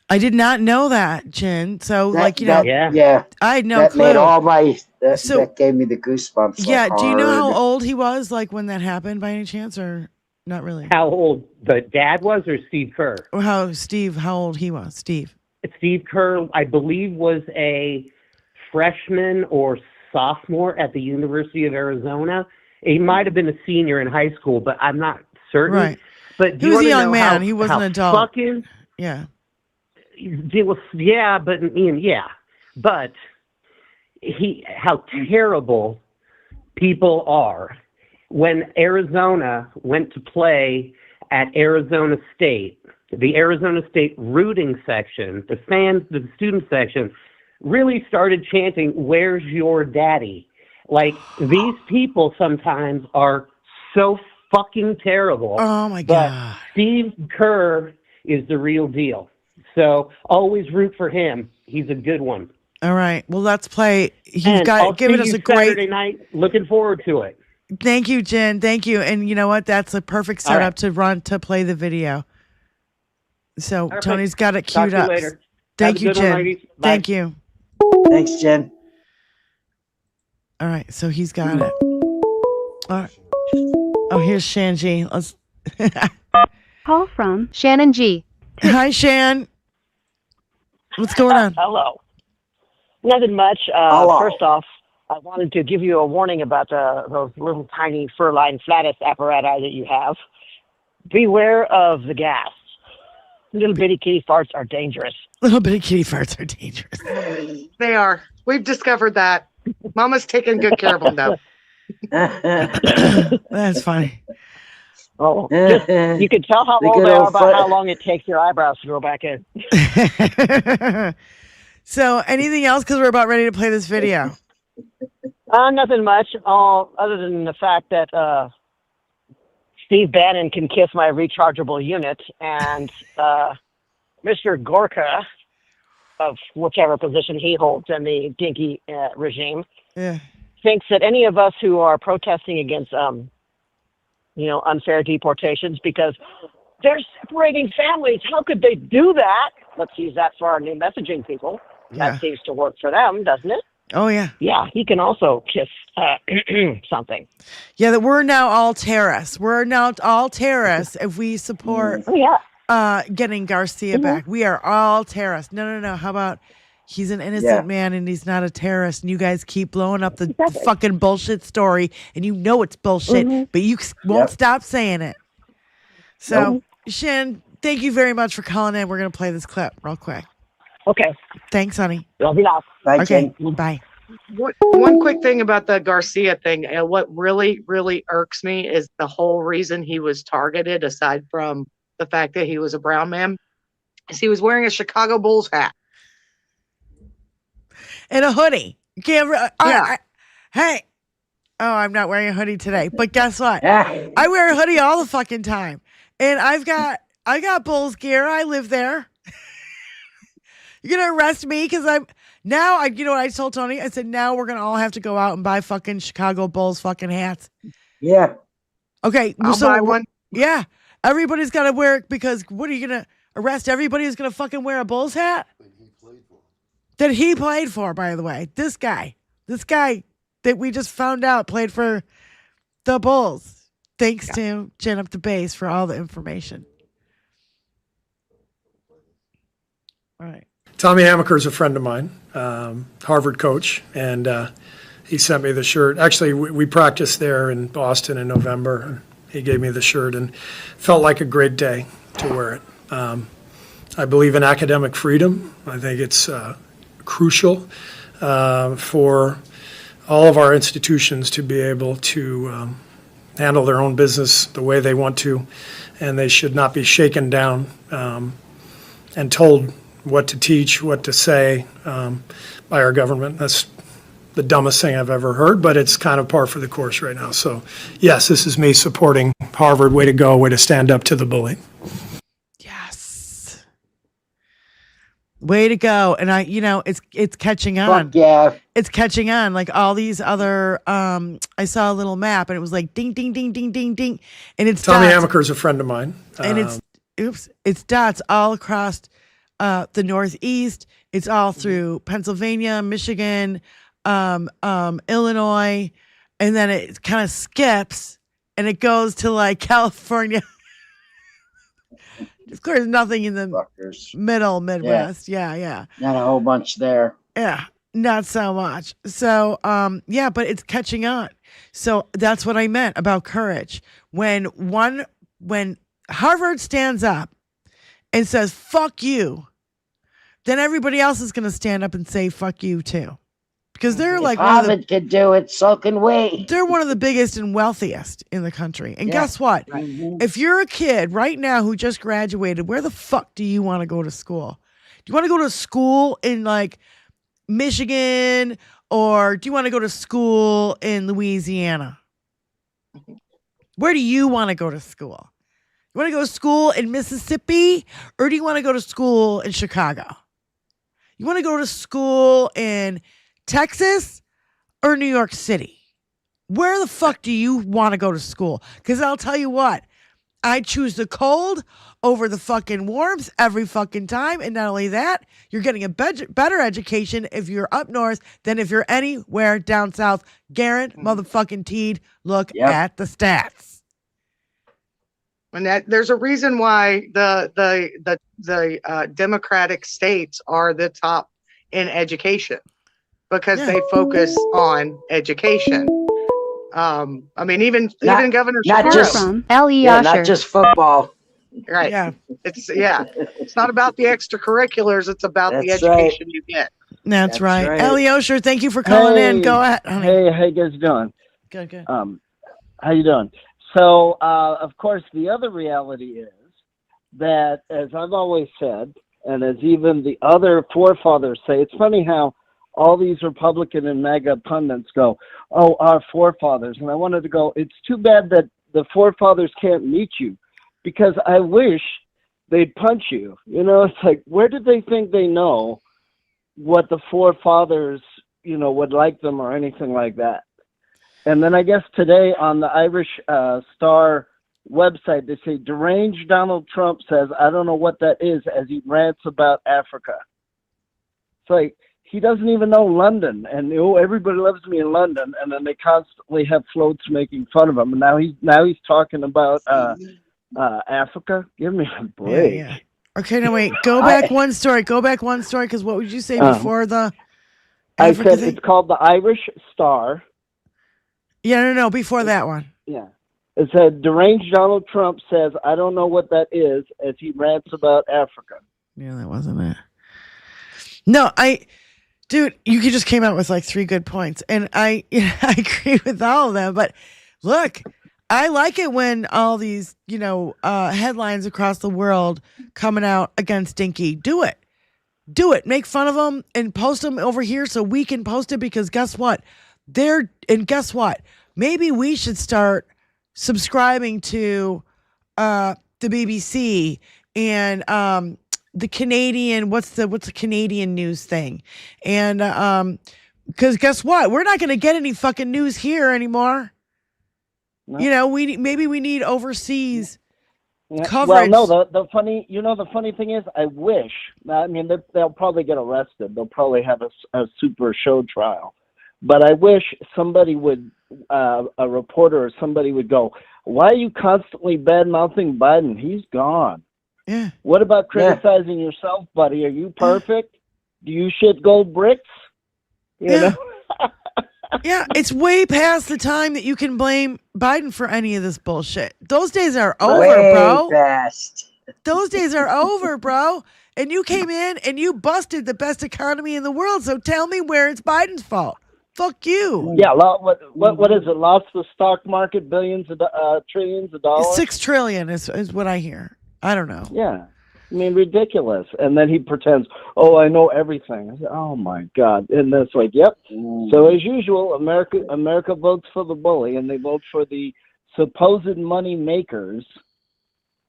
I did not know that, Jen. So, yeah, I had no that clue. Made all my that gave me the goosebumps. Yeah, do you know how old he was, when that happened, by any chance, or not really? How old the dad was, or Steve Kerr? Or how old he was, Steve? Steve Kerr, I believe, was a freshman or sophomore at the University of Arizona. He might have been a senior in high school, but I'm not certain. Right. But He was a young man. He was an adult. Fucking, yeah. But how terrible people are. When Arizona went to play at Arizona State, the Arizona State rooting section, the student section, really started chanting, "Where's your daddy?" These people sometimes are so fucking terrible. Oh my but God. Steve Kerr is the real deal. So always root for him. He's a good one. All right. Well, let's play. I'll Given see us you a great Saturday night. Looking forward to it. Thank you, Jen. Thank you. And you know what? That's a perfect All setup right. to play the video. So Perfect. Tony's got it Talk queued to you up. later. Thank Have a you, good one, Jen. ladies. Bye. Thank you. Thanks, Jen. All right. So he's got it. All right. Oh, here's Shanji. Let's. Call from Shannon G. Hi, Shan. What's going on? Hello. Nothing much. Hello. First off, I wanted to give you a warning about those little tiny fur-lined flatus apparatus that you have. Beware of the gas. Little bitty kitty farts are dangerous. Little bitty kitty farts are dangerous. They are. We've discovered that. Mama's taking good care of them, though. That's funny. Oh, you can tell how The old good they are old by how long it takes your eyebrows to grow back in. So, anything else? Because we're about ready to play this video. Nothing much. Other than the fact that Steve Bannon can kiss my rechargeable unit, and Mr. Gorka, of whichever position he holds in the DINKY regime, thinks that any of us who are protesting against, unfair deportations because they're separating families, how could they do that? Let's use that for our new messaging people. Yeah. That seems to work for them, doesn't it? Oh, yeah. Yeah, he can also kiss something. Yeah, that we're now all terrorists. We're now all terrorists if we support getting Garcia back. We are all terrorists. No. How about he's an innocent man and he's not a terrorist, and you guys keep blowing up the fucking bullshit story, and you know it's bullshit, but you won't stop saying it. So, Shin, thank you very much for calling in. We're going to play this clip real quick. Okay. Thanks, honey. Love you now. Okay, bye. One quick thing about the Garcia thing, and what really, really irks me is the whole reason he was targeted, aside from the fact that he was a brown man, is he was wearing a Chicago Bulls hat. And a hoodie. You can't, hey. Oh, I'm not wearing a hoodie today. But guess what? I wear a hoodie all the fucking time. And I got Bulls gear. I live there. You're going to arrest me because you know what I told Tony? I said, now we're going to all have to go out and buy fucking Chicago Bulls fucking hats. Yeah. Okay. I'll buy one. Yeah. Everybody's got to wear it because what are you going to arrest everybody who's going to fucking wear a Bulls hat? That he played for, by the way. This guy that we just found out played for the Bulls. Thanks to Chin Up the Bass for all the information. All right. Tommy Hamaker is a friend of mine, Harvard coach, and he sent me the shirt. Actually, we practiced there in Boston in November. And he gave me the shirt and felt like a great day to wear it. I believe in academic freedom. I think it's crucial for all of our institutions to be able to handle their own business the way they want to, and they should not be shaken down and told what to teach, what to say by our government. That's the dumbest thing I've ever heard, but it's kind of par for the course right now. So, yes, this is me supporting Harvard. Way to go. Way to stand up to the bully. Yes. Way to go. And it's catching on. Fuck yeah. It's catching on. Like all these other, I saw a little map and it was like ding, ding, ding, ding, ding, ding. And it's Tommy dots. Hamaker is a friend of mine. And it's dots all across the Northeast. It's all through Pennsylvania, Michigan, Illinois, and then it kind of skips and it goes to like California. Of course, nothing in the middle Midwest. Yeah. Not a whole bunch there. Yeah, not so much. So, but it's catching on. So that's what I meant about courage. When Harvard stands up and says, fuck you, then everybody else is going to stand up and say, fuck you too. Because they're like, Harvard could do it, so can we. They're one of the biggest and wealthiest in the country. And guess what? If you're a kid right now who just graduated, where the fuck do you want to go to school? Do you want to go to school in like Michigan, or do you want to go to school in Louisiana? Where do you want to go to school? You want to go to school in Mississippi, or do you want to go to school in Chicago? You want to go to school in Texas or New York City? Where the fuck do you want to go to school? Because I'll tell you what, I choose the cold over the fucking warmth every fucking time. And not only that, you're getting a better education if you're up north than if you're anywhere down south. Motherfucking Teed, look at the stats. And there's a reason why the Democratic states are the top in education, because they focus on education. I mean, even Governor Shapiro. Not just football. Right. Yeah. It's not about the extracurriculars. It's about the education you get. That's right. Ellie Osher, thank you for calling in. Go ahead, honey. Hey, how you guys doing? Good. How you doing? So, of course, the other reality is that, as I've always said, and as even the other forefathers say, it's funny how all these Republican and MAGA pundits go, oh, our forefathers. And I wanted to go, it's too bad that the forefathers can't meet you, because I wish they'd punch you. You know, it's like, where did they think they know what the forefathers, you know, would like them or anything like that? And then I guess today on the Irish Star website, they say deranged Donald Trump says, I don't know what that is, as he rants about Africa. It's like, he doesn't even know London, and everybody loves me in London, and then they constantly have floats making fun of him. And now he's talking about Africa. Give me a break. Yeah. Okay, no wait. Go back one story. Because what would you say before the? Africa I said thing? It's called the Irish Star. Yeah, no. Before that one. Yeah. It said deranged Donald Trump says, I don't know what that is, as he rants about Africa. Yeah, that wasn't it. No, dude, you just came out with like 3 good points, and I agree with all of them. But look, I like it when all these, headlines across the world coming out against DINKY. Do it. Make fun of them and post them over here so we can post it, because guess what? Guess what? Maybe we should start subscribing to the BBC and the Canadian, what's the Canadian news thing? And because guess what? We're not going to get any fucking news here anymore. No. We need overseas coverage. Well, no, the funny thing is, I wish, I mean, they'll probably get arrested. They'll probably have a super show trial. But I wish somebody would, a reporter or somebody would go, why are you constantly bad-mouthing Biden? He's gone. Yeah. What about criticizing yourself, buddy? Are you perfect? Do you shit gold bricks? You know? Yeah, it's way past the time that you can blame Biden for any of this bullshit. Those days are over, bro. Past. Those days are over, bro. And you came in and you busted the best economy in the world. So tell me where it's Biden's fault. Fuck you. Yeah, what is it? Lost the stock market trillions of dollars? 6 trillion is what I hear. I don't know. Yeah. I mean, ridiculous. And then he pretends, oh, I know everything. I said, oh, my God. And that's like, yep. So as usual, America votes for the bully, and they vote for the supposed money makers.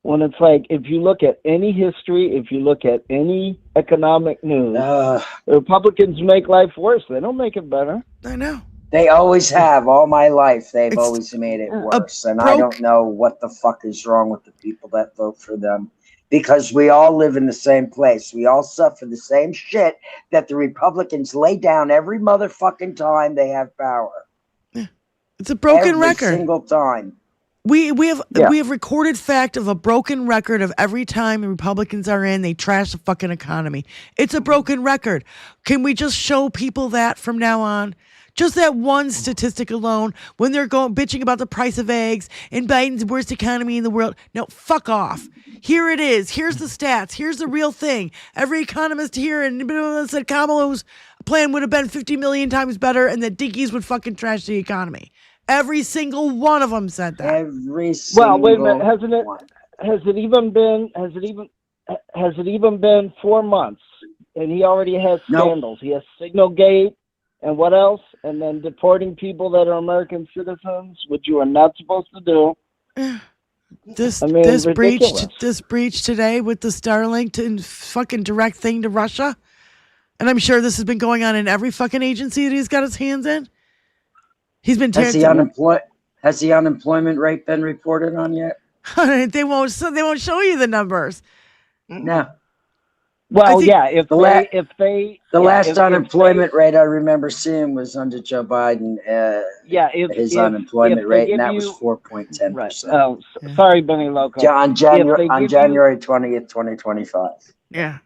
When it's like, if you look at any history, if you look at any economic news, the Republicans make life worse. They don't make it better. I know. They always have. All my life, they've always made it worse. And I don't know what the fuck is wrong with the people that vote for them. Because we all live in the same place. We all suffer the same shit that the Republicans lay down every motherfucking time they have power. Yeah. It's a broken record. Every single time. We have recorded fact of a broken record of every time the Republicans are in, they trash the fucking economy. It's a broken record. Can we just show people that from now on? Just that one statistic alone, when they're bitching about the price of eggs and Biden's worst economy in the world. No, fuck off. Here it is. Here's the stats. Here's the real thing. Every economist here and said Kamala's plan would have been 50 million times better, and that DINKY's would fucking trash the economy. Every single one of them said that. Every single wait a minute. Has it even been 4 months? And he already has scandals. He has Signalgate. And what else? And then deporting people that are American citizens, which you are not supposed to do. This breach today with the Starlink and fucking direct thing to Russia. And I'm sure this has been going on in every fucking agency that he's got his hands in. He's been Has the unemployment rate been reported on yet? They won't show you the numbers. No. Well, if the last unemployment rate I remember seeing was under Joe Biden. His unemployment rate, and that was 4.10%. Right. Oh, sorry, Benny Loco. On January 20th, 2025. Yeah.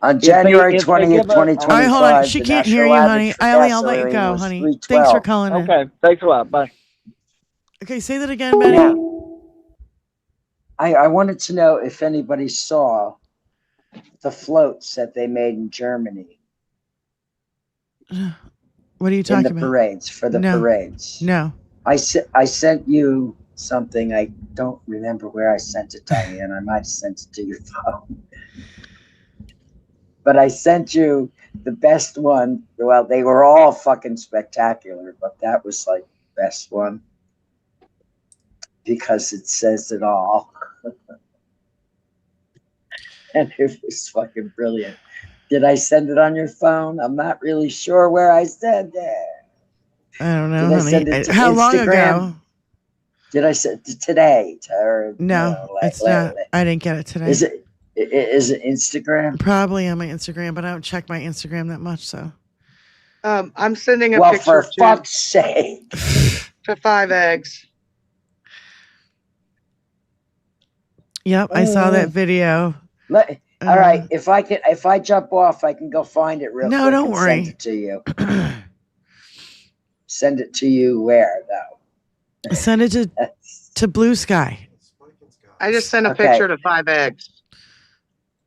On January 20th, 2025. All right, hold on. She can't hear you, honey. I'll let you go, honey. Thanks for calling in. Okay. Thanks a lot. Bye. Okay, say that again, Benny. I wanted to know if anybody saw the floats that they made in Germany. What are you talking about? For the parades. No. I sent you something. I don't remember where I sent it, Diane. I might have sent it to your phone. But I sent you the best one. Well, they were all fucking spectacular, but that was like the best one because it says it all. And it was fucking brilliant. Did I send it on your phone? I'm not really sure where I sent it. I don't know, Did I honey. send it to How long Instagram? ago? Did I send it today? Or, No, it's not. I didn't get it today. Is it Instagram? Probably on my Instagram, but I don't check my Instagram that much, so. I'm sending a Well, picture for fuck's sake. to 5 eggs. Yep, I saw that video. All right, if I jump off, I can go find it real quick. No, don't and worry. Send it to you. Send it to you where though? Send it to Blue Sky. I just sent a picture to 5 eggs.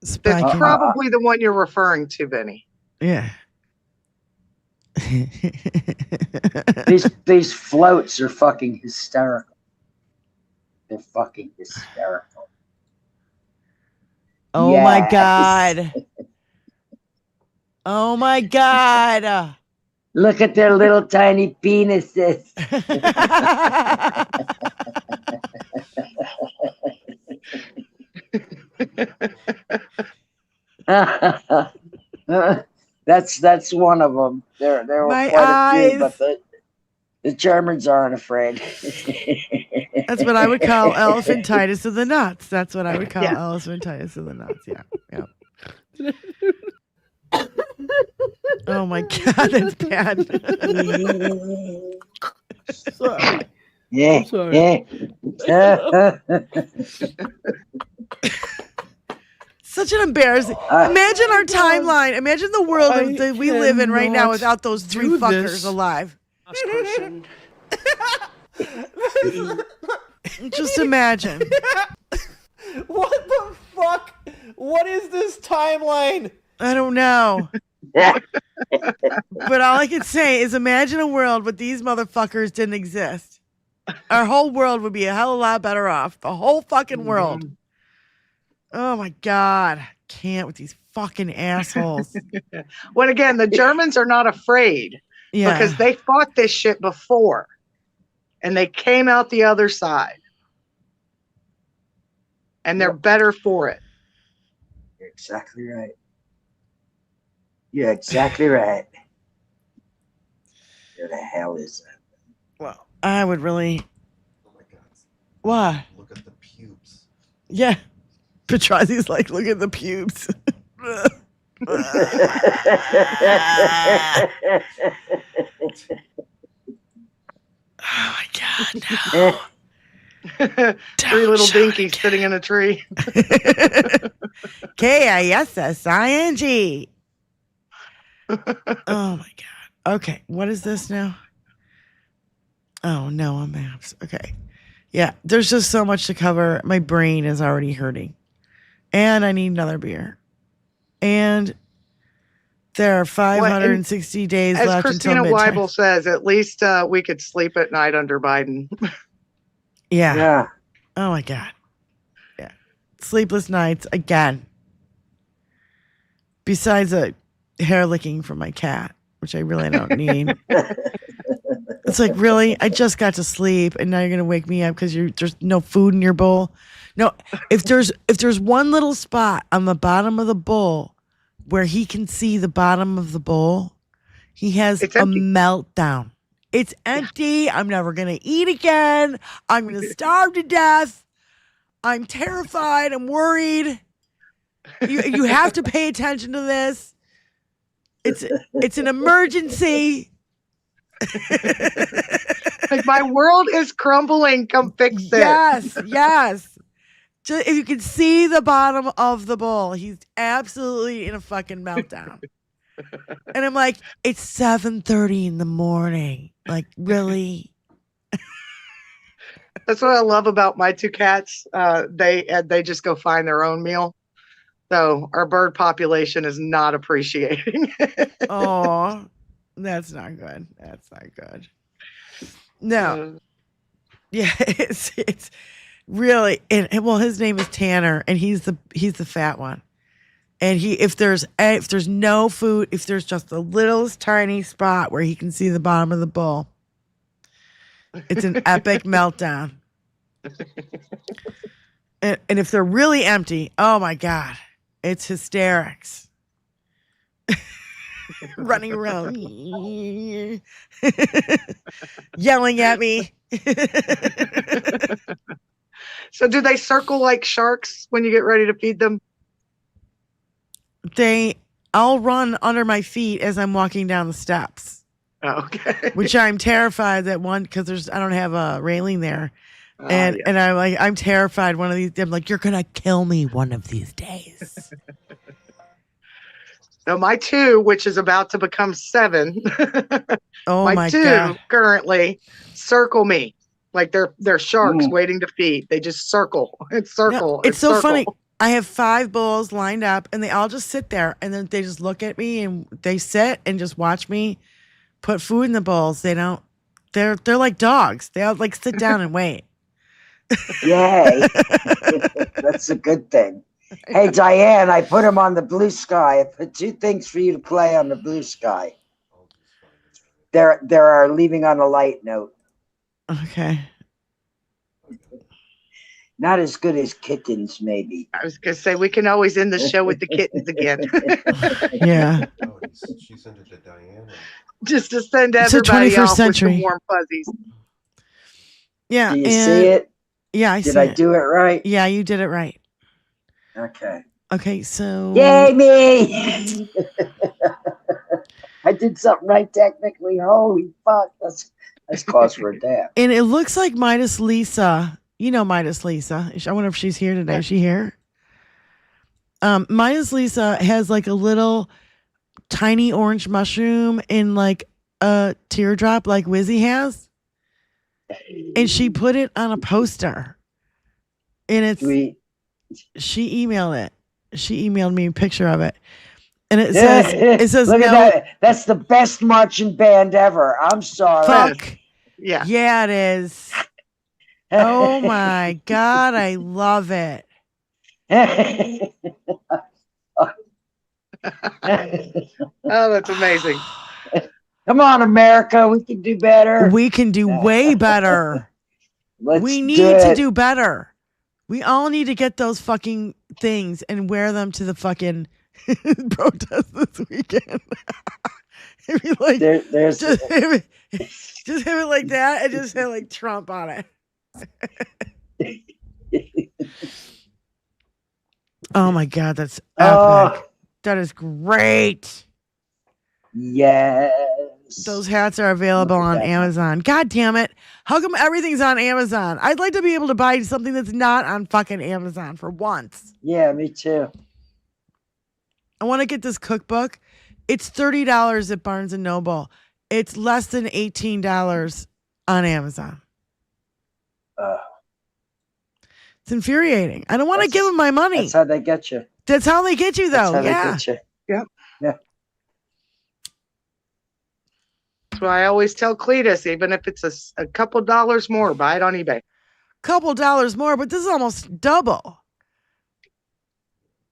It's probably the one you're referring to, Benny. Yeah. These floats are fucking hysterical. They're fucking hysterical. Oh my God. Oh my God. Look at their little tiny penises. That's one of them. There were My quite a few, eyes. but the Germans aren't afraid. That's what I would call elephantitis of the nuts. That's what I would call elephantitis of the nuts. Yeah. Oh my God, that's bad. Sorry. I'm sorry. Such an embarrassing. Imagine our timeline. Imagine the world that we live in right now without those 3 fuckers alive. Just imagine. What the fuck? What is this timeline? I don't know. But all I can say is imagine a world where these motherfuckers didn't exist. Our whole world would be a hell of a lot better off. The whole fucking world. Oh my God. I can't with these fucking assholes. Well, again, the Germans are not afraid because they fought this shit before and they came out the other side. And they're better for it. You're exactly right. You're exactly right. Where the hell is that? Well, I would really. Oh my God. What? Look at the pubes. Yeah. Petrazi's like, look at the pubes. Oh my God, no. 3 little dinkies sitting in a tree. KISSING. Oh my God. Okay, what is this now? Oh, no, on maps. Okay. Yeah, there's just so much to cover. My brain is already hurting. And I need another beer. And there are 560 days as left Christina until midterm. Weibel says, at least we could sleep at night under Biden. Yeah. Oh my God. Yeah. Sleepless nights again. Besides a hair licking from my cat, which I really don't need. It's like, really? I just got to sleep and now you're going to wake me up because there's no food in your bowl. No, if there's one little spot on the bottom of the bowl where he can see the bottom of the bowl, he has a meltdown. It's empty. I'm never going to eat again. I'm going to starve to death. I'm terrified. I'm worried. You have to pay attention to this. It's an emergency. Like, my world is crumbling. Come fix it. Yes. Just, if you can see the bottom of the bowl, he's absolutely in a fucking meltdown. And I'm like, it's 7:30 in the morning. Like, really? That's what I love about my 2 cats. They just go find their own meal. So our bird population is not appreciating it. Oh, that's not good. No. Yeah, it's really, and well, his name is Tanner, and he's the fat one. And if there's no food, if there's just the littlest tiny spot where he can see the bottom of the bowl, it's an epic meltdown. And if they're really empty, oh my God, it's hysterics. Running around, yelling at me. So do they circle like sharks when you get ready to feed them? I'll run under my feet as I'm walking down the steps. Oh, okay. Which I'm terrified that because I don't have a railing there. And I'm terrified one of these, I'm like, you're going to kill me one of these days. So my 2, which is about to become 7, my 2 God. currently circle me like they're sharks waiting to feed. They just circle and circle. It's so funny. I have 5 bowls lined up, and they all just sit there, and then they just look at me, and they sit and just watch me put food in the bowls. They don't. They're like dogs. They all like sit down and wait. Yay! That's a good thing. Hey, Diane, I put them on the blue sky. I put 2 things for you to play on the blue sky. There are leaving on a light note. Okay. Not as good as kittens, maybe. I was going to say, we can always end the show with the kittens again. Yeah. She sent it to Diane. Just to send It's the everybody 21st off century. with some warm fuzzies. Yeah. Do you see it? Yeah, I see Did I it. do it right? Yeah, you did it right. Okay. Okay, so. Yay, me! I did something right technically. Holy fuck. That's cause for a dab. And it looks like Midas Lisa. You know Midas Lisa. I wonder if she's here today. Is she here? Midas Lisa has like a little tiny orange mushroom in like a teardrop like Wizzy has. And she put it on a poster. And she emailed it. She emailed me a picture of it. And it says Look no, at that. That's the best marching band ever. I'm sorry. fuck. Yeah. Yeah, it is. Oh my God, I love it. Oh, that's amazing. Come on, America. We can do better. We can do way better. We need to do better. We all need to get those fucking things and wear them to the fucking protest this weekend. It'd be like, just have it like that and just have like Trump on it. Oh my God, that's epic. That is great. Yes. Those hats are available on Amazon. God damn it. How come everything's on Amazon? I'd like to be able to buy something that's not on fucking Amazon for once. Yeah, me too. I want to get this cookbook. It's $30 at Barnes & Noble. It's less than $18 on Amazon. It's infuriating. I don't want to give them my money. That's how they get you. That's how they get you, though. That's how Yeah. they get you. Yeah. Yeah. That's why I always tell Cletus, even if it's a couple dollars more, buy it on eBay. Couple dollars more, but this is almost double.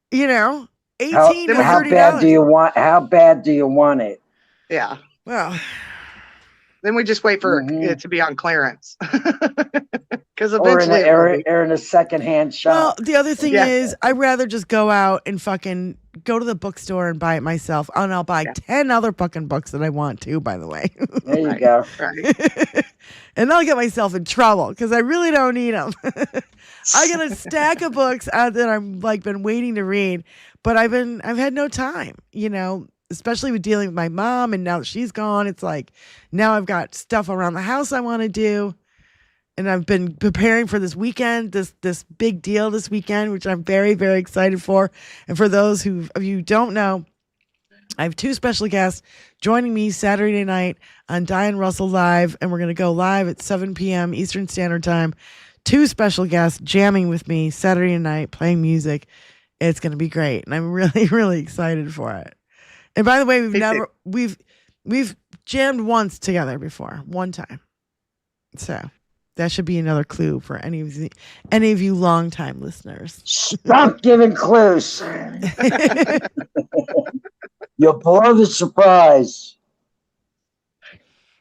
You know, $18 to $30. How bad do you want? How bad do you want it? Yeah. Well, then we just wait for it to be on clearance. Because Or in eventually, or in a secondhand shop. well, the other thing is, I'd rather just go out and fucking go to the bookstore and buy it myself. And I'll buy 10 other fucking books that I want to, by the way. There you go. Right. And I'll get myself in trouble because I really don't need them. I got a stack of books out that I'm like been waiting to read, but I've had no time, you know, especially with dealing with my mom. And now that she's gone, it's like now I've got stuff around the house I want to do. And I've been preparing for this weekend, this big deal this weekend, which I'm very, very excited for. And for those of you who don't know, I have 2 special guests joining me Saturday night on Diane Russell Live, and we're going to go live at 7 p.m. Eastern Standard Time. 2 special guests jamming with me Saturday night, playing music. It's going to be great, and I'm really, really excited for it. And by the way, we've jammed once together before, one time. So That should be another clue for any of you longtime listeners. Stop giving clues. You'll blow the surprise.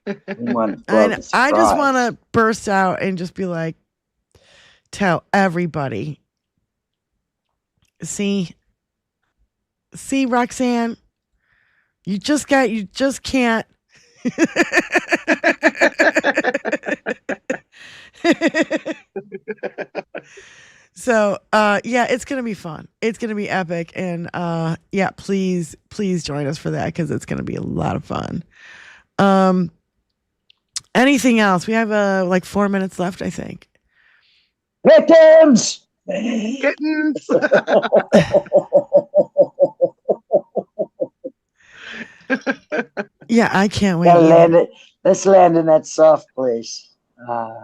I just want to burst out and just be like, tell everybody. See, Roxanne, you just can't. So, yeah, it's going to be fun. It's going to be epic. And, yeah, please join us for that because it's going to be a lot of fun. Anything else? We have, like 4 minutes left, I think. Kittens! Kittens! Yeah, I can't wait. Let's land in that soft place.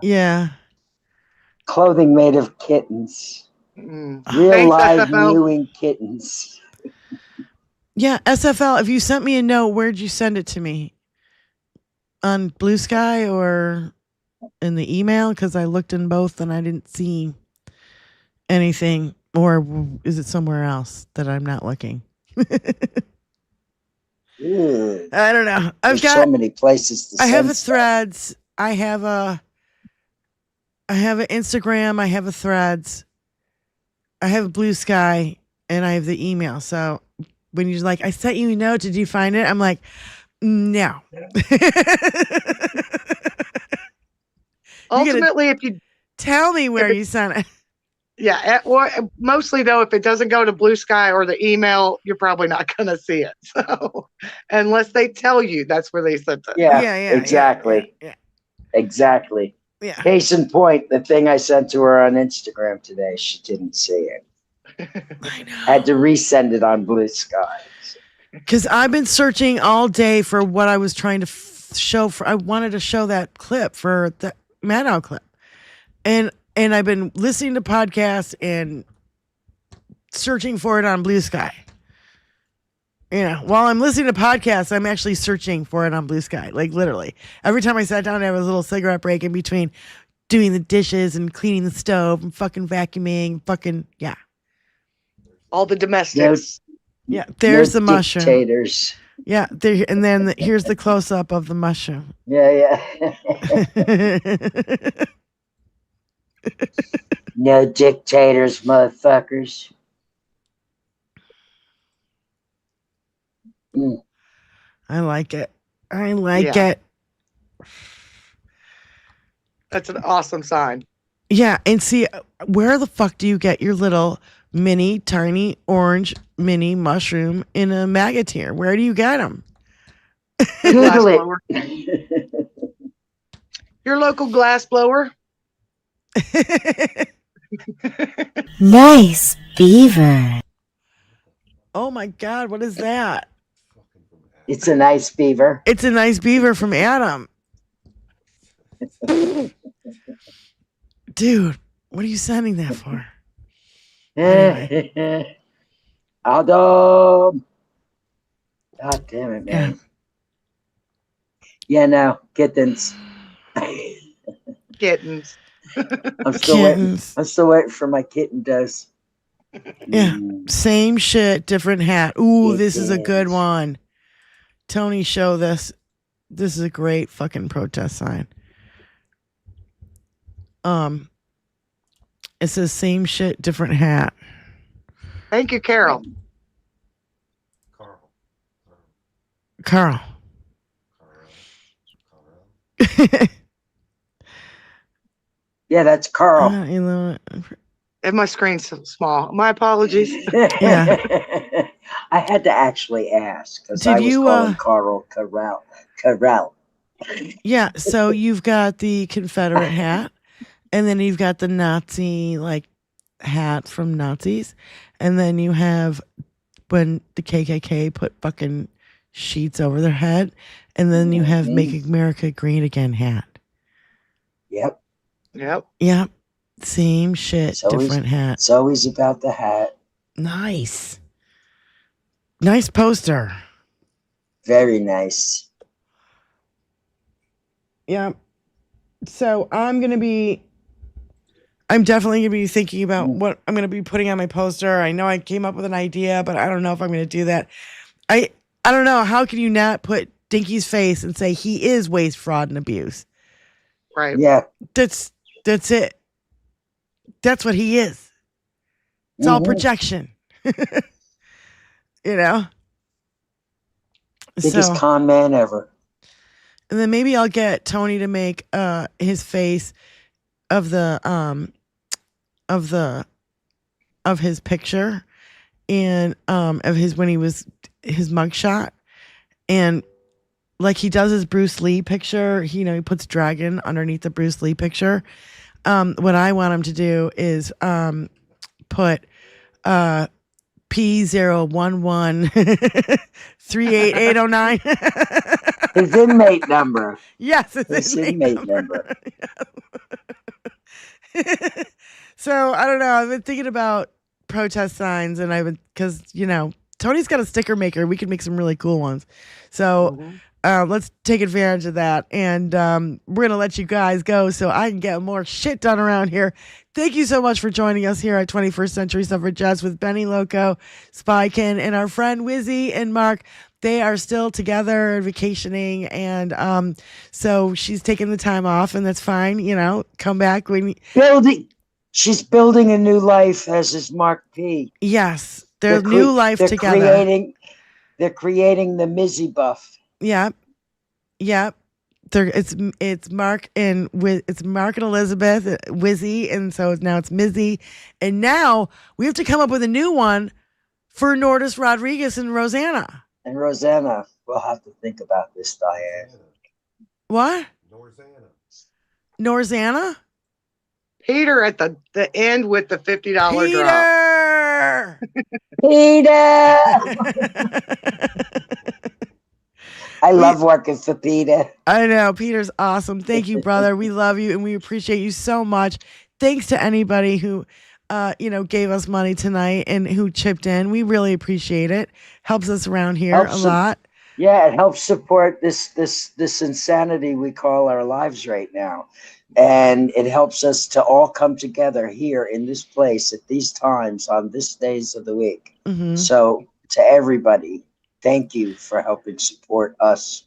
Yeah. Clothing made of kittens. Real Thanks, live SFL. mewing kittens. Yeah, SFL, if you sent me a note, where'd you send it to me? On Blue Sky or in the email? Because I looked in both and I didn't see anything. Or is it somewhere else that I'm not looking? I don't know. There's so many places to I have send a Threads. I have an Instagram. I have a Threads. I have a Blue Sky, and I have the email. So when you're like, I sent you a note, did you find it? I'm like, no. Ultimately, if you tell me where you sent it. Yeah, or mostly though, if it doesn't go to Blue Sky or the email, you're probably not going to see it. So, unless they tell you that's where they sent it. Yeah, exactly. Yeah. Exactly. Yeah. Case in point, the thing I sent to her on Instagram today, she didn't see it. I know. Had to resend it on Blue Sky. Because I've been searching all day for what I was trying to show. I wanted to show that clip for the Maddow clip. And I've been listening to podcasts and searching for it on Blue Sky. You know, while I'm listening to podcasts, I'm actually searching for it on Blue Sky. Like literally. Every time I sat down, I have a little cigarette break in between doing the dishes and cleaning the stove and fucking vacuuming. Yeah. All the domestics. Yeah, there's the mushroom. Dictators. Yeah, there, and then here's the close up of the mushroom. Yeah. No dictators, motherfuckers. I like it. It. That's an awesome sign. Yeah, and see, where the fuck do you get your little mini, tiny, orange mini mushroom in a maggot tier? Where do you get them? Google it. Your local glass blower. Nice beaver. Oh my God, what is that? It's a nice beaver. It's a nice beaver from Adam. Dude, what are you sending that for? Anyway. Adam. God damn it, man. Yeah, no, kittens. Kittens. I'm still waiting for my kitten dose. Yeah, same shit, different hat. Ooh, this is a good one. Tony, show this. This is a great fucking protest sign. It says same shit, different hat. Thank you, Carol. Carl. Yeah, that's Carl. And my screen's so small. My apologies. Yeah. I had to actually ask because I was calling Carl Corral. Yeah, so you've got the Confederate hat, and then you've got the Nazi hat from Nazis, and then you have when the KKK put fucking sheets over their head, and then you have Make America Great Again hat. Yep. Same shit, different hat. It's always about the hat. Nice poster. Very nice. Yeah. So I'm definitely going to be thinking about what I'm going to be putting on my poster. I know I came up with an idea, but I don't know if I'm going to do that. I don't know. How can you not put Dinky's face and say he is waste, fraud, and abuse? Right. Yeah. That's it. That's what he is. It's all projection. You know? Biggest con man ever. And then maybe I'll get Tony to make his face of his picture and of his when he was his mugshot, and like he does his Bruce Lee picture, he puts dragon underneath the Bruce Lee picture. What I want him to do is put P011 38809. His inmate number. Yes, his inmate number. So I don't know. I've been thinking about protest signs, and because Tony's got a sticker maker. We could make some really cool ones. So let's take advantage of that, and we're gonna let you guys go so I can get more shit done around here. Thank you so much for joining us here at 21st Century Suffragettes with Benny Loco, Spykin, and our friend Wizzy and Mark. They are still together and vacationing, and so she's taking the time off, and that's fine. Come back when She's building a new life, as is Mark P. Yes, their new life together. They're creating the Mizzy buff. Yep. It's Mark and Elizabeth, Wizzy, and so now it's Mizzy, and now we have to come up with a new one for Nordis Rodriguez and Rosanna. And Rosanna, we'll have to think about this, Diane. What? Norzana? Peter at the end with the $50 drop. Peter! I love working for Peter. I know. Peter's awesome. Thank you, brother. We love you, and we appreciate you so much. Thanks to anybody who gave us money tonight and who chipped in. We really appreciate it. Helps us around here a lot. Yeah, it helps support this insanity we call our lives right now. And it helps us to all come together here in this place at these times on this days of the week. Mm-hmm. So to everybody, thank you for helping support us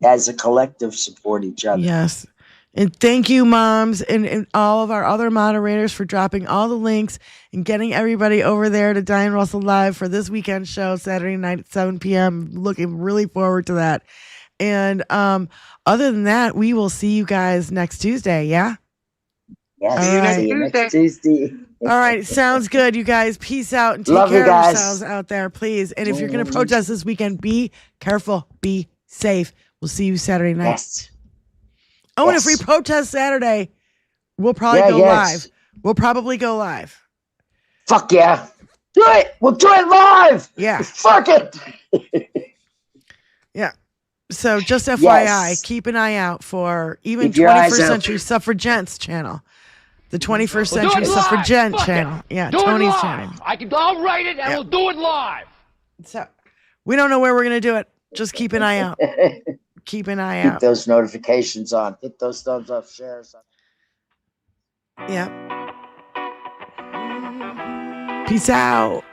as a collective, support each other. Yes. And thank you, moms, and all of our other moderators for dropping all the links and getting everybody over there to Diane Russell Live for this weekend show, Saturday night at 7 p.m. Looking really forward to that. And other than that, we will see you guys next Tuesday, yeah? Yes, see you next Tuesday. All right, sounds good, you guys. Peace out and take Love care you of guys. yourselves out there, please. And if you're going to protest this weekend, be careful, be safe. We'll see you Saturday night. Yes. Oh, and if we protest Saturday, we'll probably go live. We'll probably go live. Fuck yeah. Do it. We'll do it live. Yeah. Fuck it. Yeah. So just FYI, keep an eye out for even Keep your eyes 21st out. Century Suffragettes channel. The 21st We'll Century do it live. Suffragette Fuck channel. it. Yeah, Do it Tony's live. channel. I'll write it and we'll do it live. So we don't know where we're going to do it. Just keep an eye out. Keep an eye Keep out. those notifications on. Hit those thumbs up, shares. Yeah. Peace out.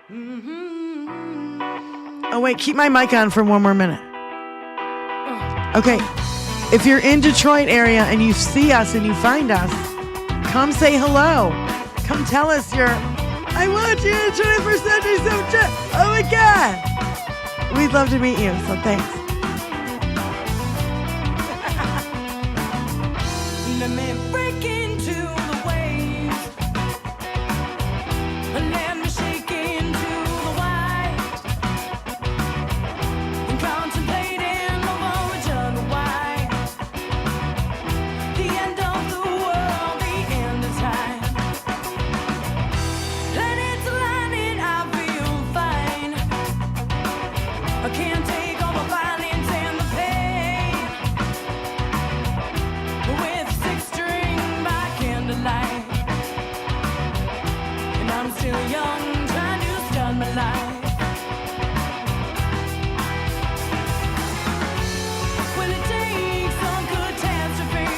Oh, wait, keep my mic on for one more minute. Okay. If you're in Detroit area and you see us and you find us, come say hello. Come tell us I want you in 21st Century Suffragette. Oh my God. We'd love to meet you, so thanks. Let me break into the waves and let me shake into the white and contemplating over a jug of wine. The end of the world, the end of time. Planets aligning, I feel fine. I can't take all the violence and the pain. With six-string by candlelight, and I'm still young, trying to start my life. Well, it takes some catastrophe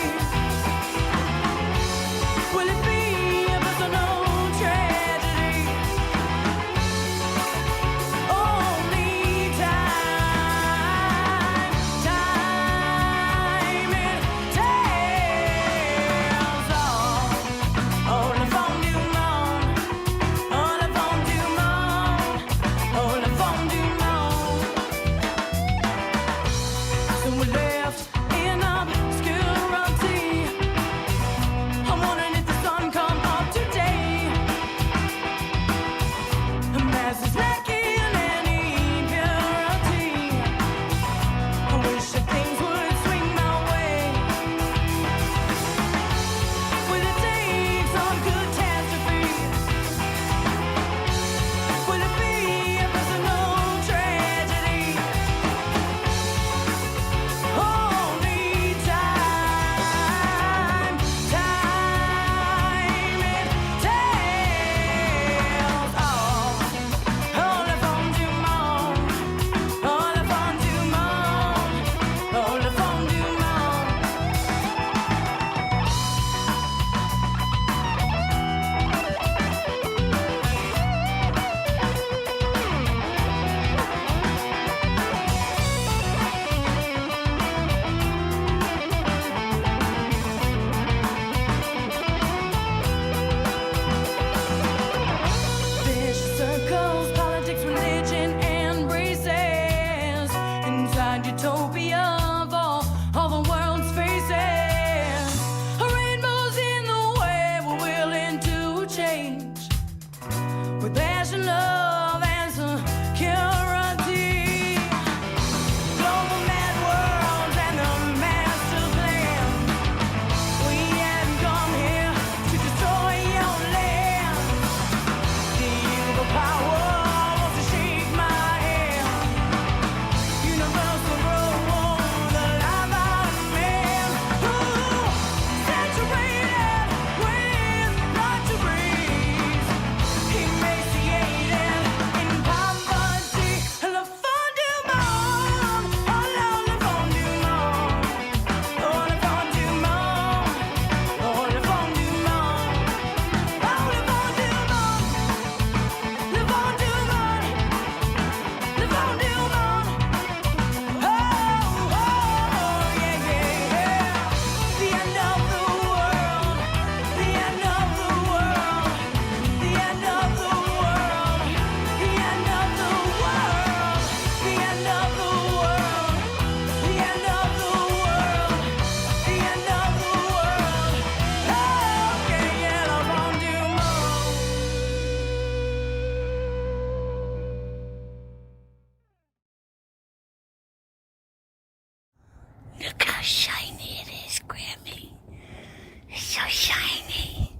so shiny.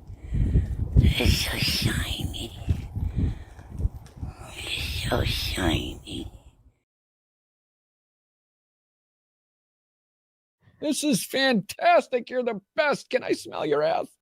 It's so shiny. It's so shiny. This is fantastic. You're the best. Can I smell your ass?